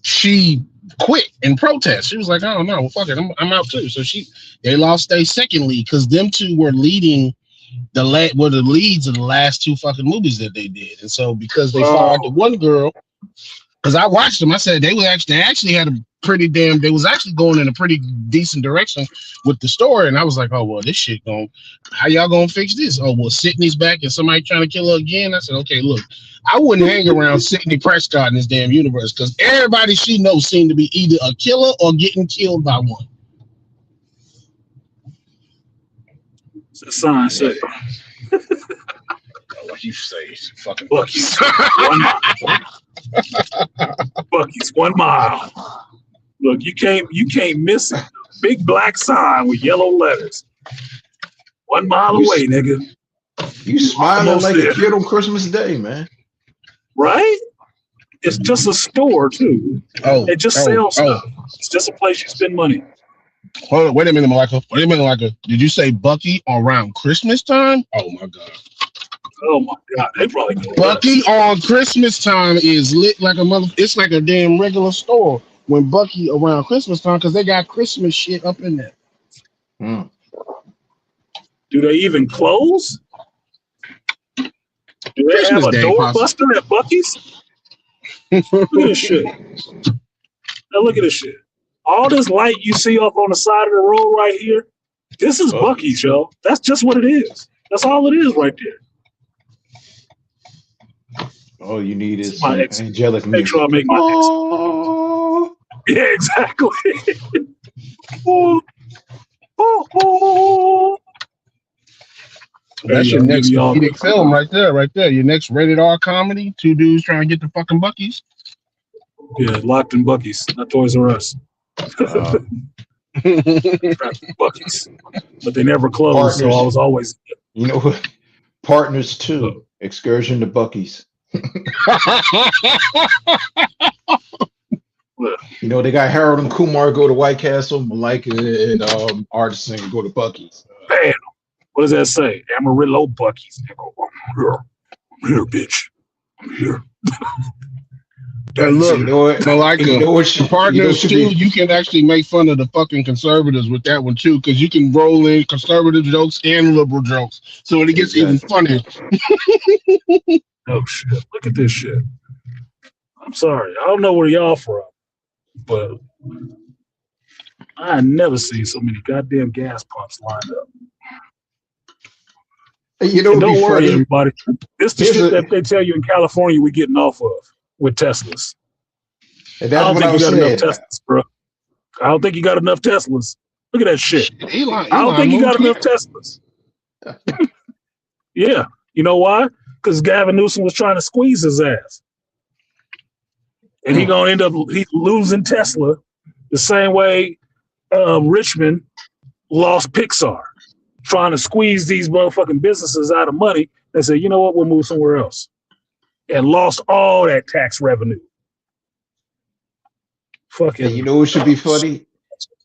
she quit in protest. She was like, "Oh no, well, fuck it, I'm out too." So they lost their second lead because them two were leading the leads of the last 2 fucking movies that they did, and so because they fired the one girl, because I watched them, I said they actually had a pretty damn. They was actually going in a pretty decent direction with the story, and I was like, oh well, this shit how y'all gonna fix this? Oh well, Sydney's back and somebody trying to kill her again. I said, okay, look, I wouldn't hang around Sydney Prescott in this damn universe because everybody she knows seemed to be either a killer or getting killed by one. It's a sign say. What you say? Fucking Buc-ee's 1 mile. Buc-ee's 1 mile. Look, you can't miss it. Big black sign with yellow letters. 1 mile away, nigga. You smiling like a kid on Christmas Day, man. Right? It's just a store too. It just sells stuff. It's just a place you spend money. Hold on, wait a minute, Michael. Did you say Buc-ee around Christmas time? Oh my god. Oh my god, they probably go Buc-ee on Christmas time is lit like a mother. It's like a damn regular store when Buc-ee around Christmas time because they got Christmas shit up in there. Mm. Do they even close? Do they Christmas have a Day, doorbuster at Buc-ee's? Look at this shit. Now look at this shit. All this light you see up on the side of the road right here, this is Buc-ee's, yo. That's just what it is. That's all it is right there. All you need is My some ex- angelic Make music. sure I make my exit. Yeah, exactly. Oh, oh, oh. That's Hey, your yo, next give me all comedic film right there. Your next rated R comedy. Two dudes trying to get the fucking Buc-ee's. Yeah, locked in Buc-ee's, not Toys R Us. Buc-ee's, but they never closed, so I was always. You know what? Partners 2, Excursion to Buc-ee's. You know, they got Harold and Kumar go to White Castle, Malika and Artisan go to Buc-ee's. Bam. What does that say? Amarillo Buc-ee's. I'm here, bitch. I'm here. And look, You know what? Malika, You know what should- Partners you know what should 2, you can actually make fun of the fucking conservatives with that one too, because you can roll in conservative jokes and liberal jokes, so it gets even funnier. Oh shit! Look at this shit. I'm sorry, I don't know where y'all from, but I never seen so many goddamn gas pumps lined up. You know, And don't worry, funny? everybody. This the Here's shit a- that they tell you in California we're getting off of with Teslas. And I that's don't what think I you was got saying. enough Teslas, bro. I don't think you got enough Teslas. Look at that shit. Elon I don't think you got moved enough Teslas. Yeah. You know why? Because Gavin Newsom was trying to squeeze his ass. And he gonna end up losing Tesla the same way Richmond lost Pixar, trying to squeeze these motherfucking businesses out of money. They said, you know what, we'll move somewhere else. And lost all that tax revenue. Fucking. And you know what should be funny?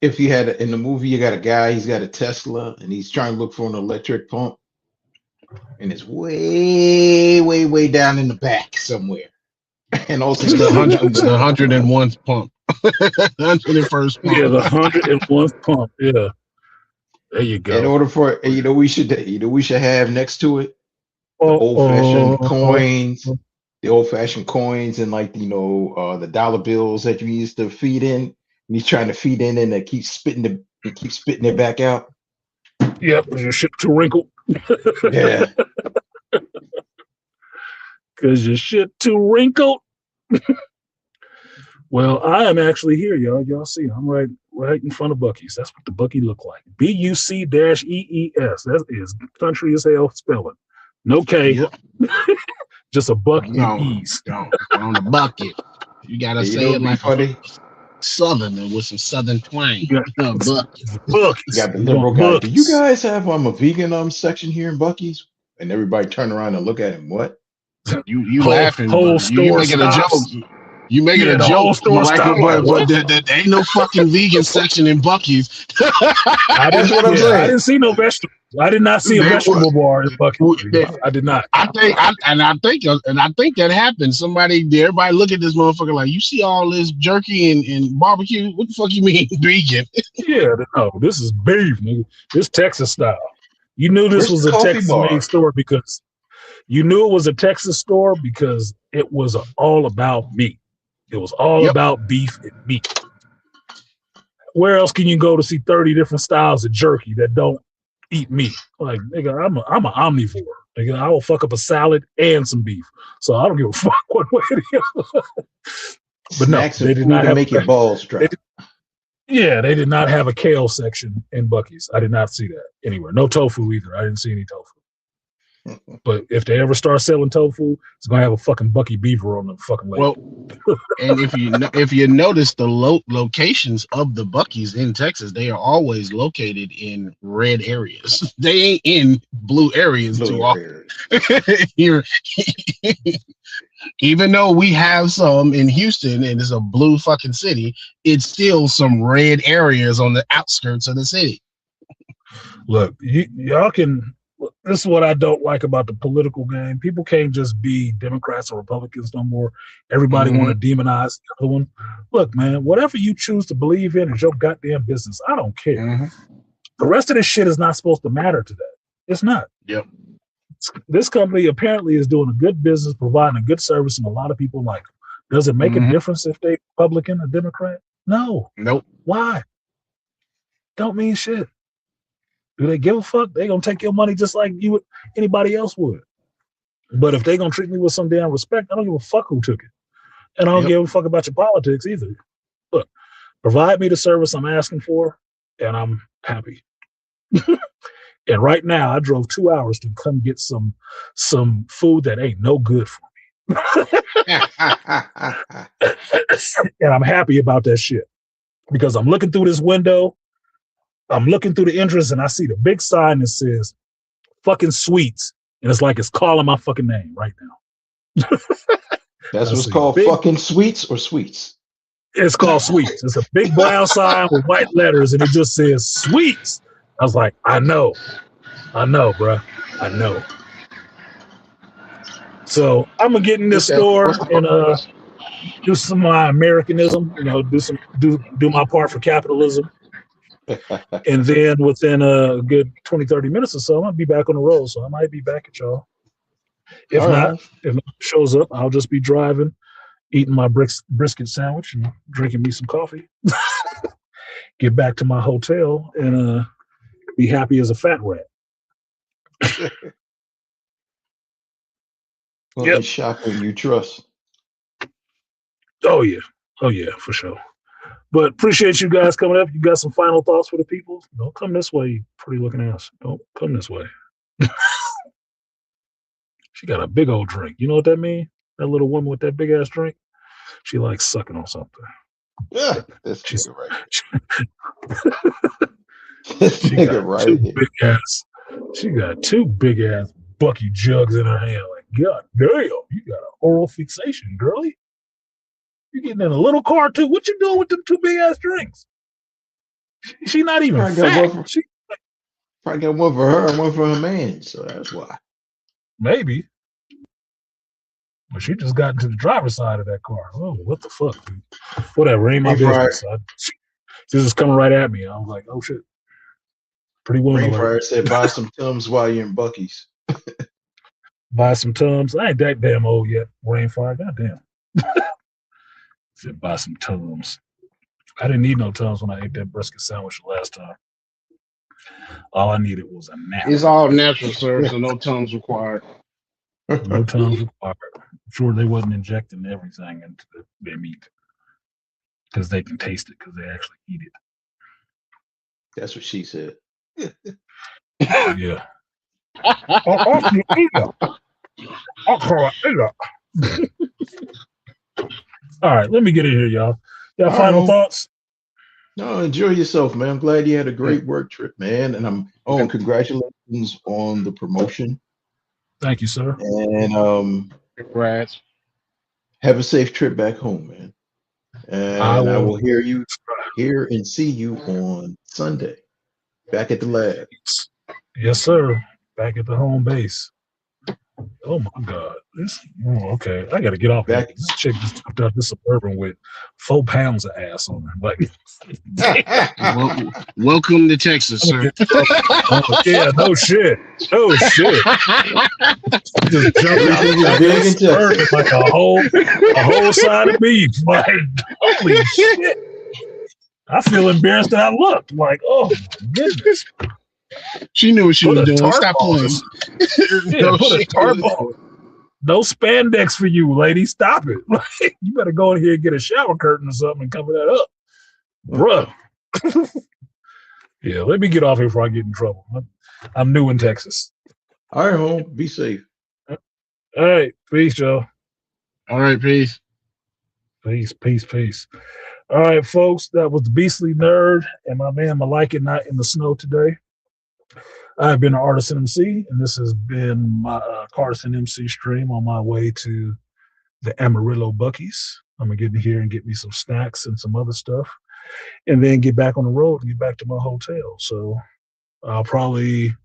If you had in the movie, you got a guy, he's got a Tesla, and he's trying to look for an electric pump, and it's way, way, way down in the back somewhere. And also the 101st pump. 101st pump. Yeah, the 101st pump. Yeah. There you go. In order for, you know, we should have next to it the old-fashioned coins, and like, you know, the dollar bills that you used to feed in. And he's trying to feed in and it keeps spitting it back out. Yep, your shit too wrinkled. Yeah. Because your shit too wrinkled. Well, I am actually here, y'all. Y'all see, I'm right in front of Buc-ee's. That's what the Buc-ee look like. BUC-EES. That is country as hell spelling. No K. Yep. Just a Buc-ee's. On the bucket. You gotta say it like funny. Southern with some Southern twang. Buc-ee's. You got the liberal guy. Do you guys have a vegan section here in Buc-ee's? And everybody turn around and look at him. What? You laughing? Whole You store making a stops. joke? You making Yeah, a the joke? whole store Like, stops. but there ain't no fucking vegan section in Buc-ee's. That's what I'm saying. I didn't see no vegetables. I did not see a vegetable bar in Buc-ee's. I did not. I think that happened. Everybody look at this motherfucker like, you see all this jerky and barbecue? What the fuck you mean vegan? Yeah, no, this is beef, nigga. This Texas style. You knew this was a Texas-made store because you knew it was a Texas store because it was all about meat. It was all about beef and meat. Where else can you go to see 30 different styles of jerky that don't eat meat? Like, nigga, I'm an omnivore. Nigga, I will fuck up a salad and some beef. So I don't give a fuck one way or the other. But no, they did not have make your balls dry. They did not have a kale section in Buc-ee's. I did not see that anywhere. No tofu either. I didn't see any tofu. But if they ever start selling tofu, it's gonna have a fucking Buc-ee beaver on the fucking label. Well, and if you notice the locations of the Buc-ee's in Texas, they are always located in red areas. They ain't in blue areas too often. Here, even though we have some in Houston and it's a blue fucking city, it's still some red areas on the outskirts of the city. Look, y'all can this is what I don't like about the political game. People can't just be Democrats or Republicans no more. Everybody want to demonize the other one. Look, man, whatever you choose to believe in is your goddamn business. I don't care. The rest of this shit is not supposed to matter to that. It's not. Yep. This company apparently is doing a good business, providing a good service, and a lot of people like them. Does it make a difference if they're Republican or Democrat? No. Nope. Why? Don't mean shit. Do they give a fuck? They gonna take your money just like you would, anybody else would. But if they gonna treat me with some damn respect, I don't give a fuck who took it. And I don't give a fuck about your politics either. Look, provide me the service I'm asking for, and I'm happy. And right now, I drove 2 hours to come get some food that ain't no good for me. And I'm happy about that shit. Because I'm looking through this window, I'm looking through the entrance, and I see the big sign that says fucking sweets. And it's like it's calling my fucking name right now. That's what's called fucking sweets or sweets? It's called sweets. It's a big brown sign with white letters, and it just says sweets. I was like, I know, bro. I know. So I'm gonna get in this store and do some of my Americanism, do my part for capitalism. And then within a good 20, 30 minutes or so, I'm gonna be back on the road. So I might be back at y'all. If not, if no one shows up, I'll just be driving, eating my brisket sandwich and drinking me some coffee. Get back to my hotel and be happy as a fat rat. Yep. Shopper you trust. Oh yeah, for sure. But appreciate you guys coming up. You got some final thoughts for the people? Don't come this way, you pretty looking ass. Don't come this way. She got a big old drink. You know what that means? That little woman with that big ass drink. She likes sucking on something. Yeah, this nigga right here. She got two big ass Buc-ee jugs in her hand. Like, God damn, you got an oral fixation, girlie. You getting in a little car too? What you doing with them two big ass drinks? She not even fat. Probably got one for her and one for her man, so that's why. Maybe. But she just got into the driver's side of that car. Oh, what the fuck, dude? Whatever, ain't my business. She was coming right at me. I was like, oh shit. Pretty woman. Rainfire said, buy some Tums while you're in Buc-ee's. Buy some Tums. I ain't that damn old yet. Rainfire, goddamn. Said, buy some Tums. I didn't need no Tums when I ate that brisket sandwich the last time. All I needed was a nap. It's all natural, sir, so no Tums required. No Tums required. I'm sure they wasn't injecting everything into their meat because they can taste it because they actually eat it. That's what she said. Yeah. All right, let me get in here, y'all. Y'all final thoughts? No, enjoy yourself, man. I'm glad you had a great work trip, man. And congratulations on the promotion. Thank you, sir. And congrats. Have a safe trip back home, man. And I will hear and see you on Sunday. Back at the lab. Yes, sir. Back at the home base. Oh my God. Okay. I gotta get off here. This chick just took out this Suburban with 4 pounds of ass on her. Like welcome to Texas, sir. Yeah, no shit. No shit. Just jumping into Suburban like a whole side of beef. Like, holy shit. I feel embarrassed that I looked like, oh my goodness. She knew what she was doing. Stop playing. Yeah, put a tarp on. No spandex for you, lady. Stop it. Like, you better go in here and get a shower curtain or something and cover that up. Bruh. Yeah, let me get off here before I get in trouble. I'm new in Texas. All right, home. Be safe. All right. Peace, Joe. All right, peace. Peace. All right, folks. That was the Beastly Nerd and my man Malika Not in the Snow today. I've been an Artisan MC, and this has been my CArtisan MC stream on my way to the Amarillo Buc-ees. I'm going to get in here and get me some snacks and some other stuff, and then get back on the road and get back to my hotel. So I'll probably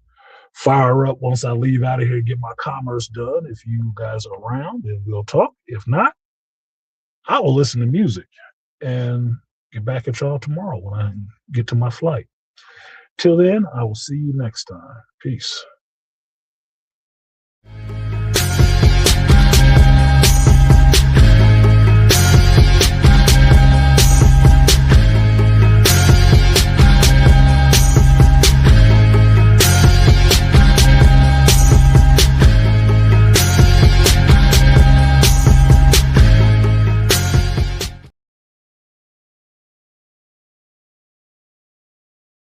fire up once I leave out of here and get my commerce done. If you guys are around, then we'll talk. If not, I will listen to music and get back at y'all tomorrow when I get to my flight. Till then, I will see you next time. Peace.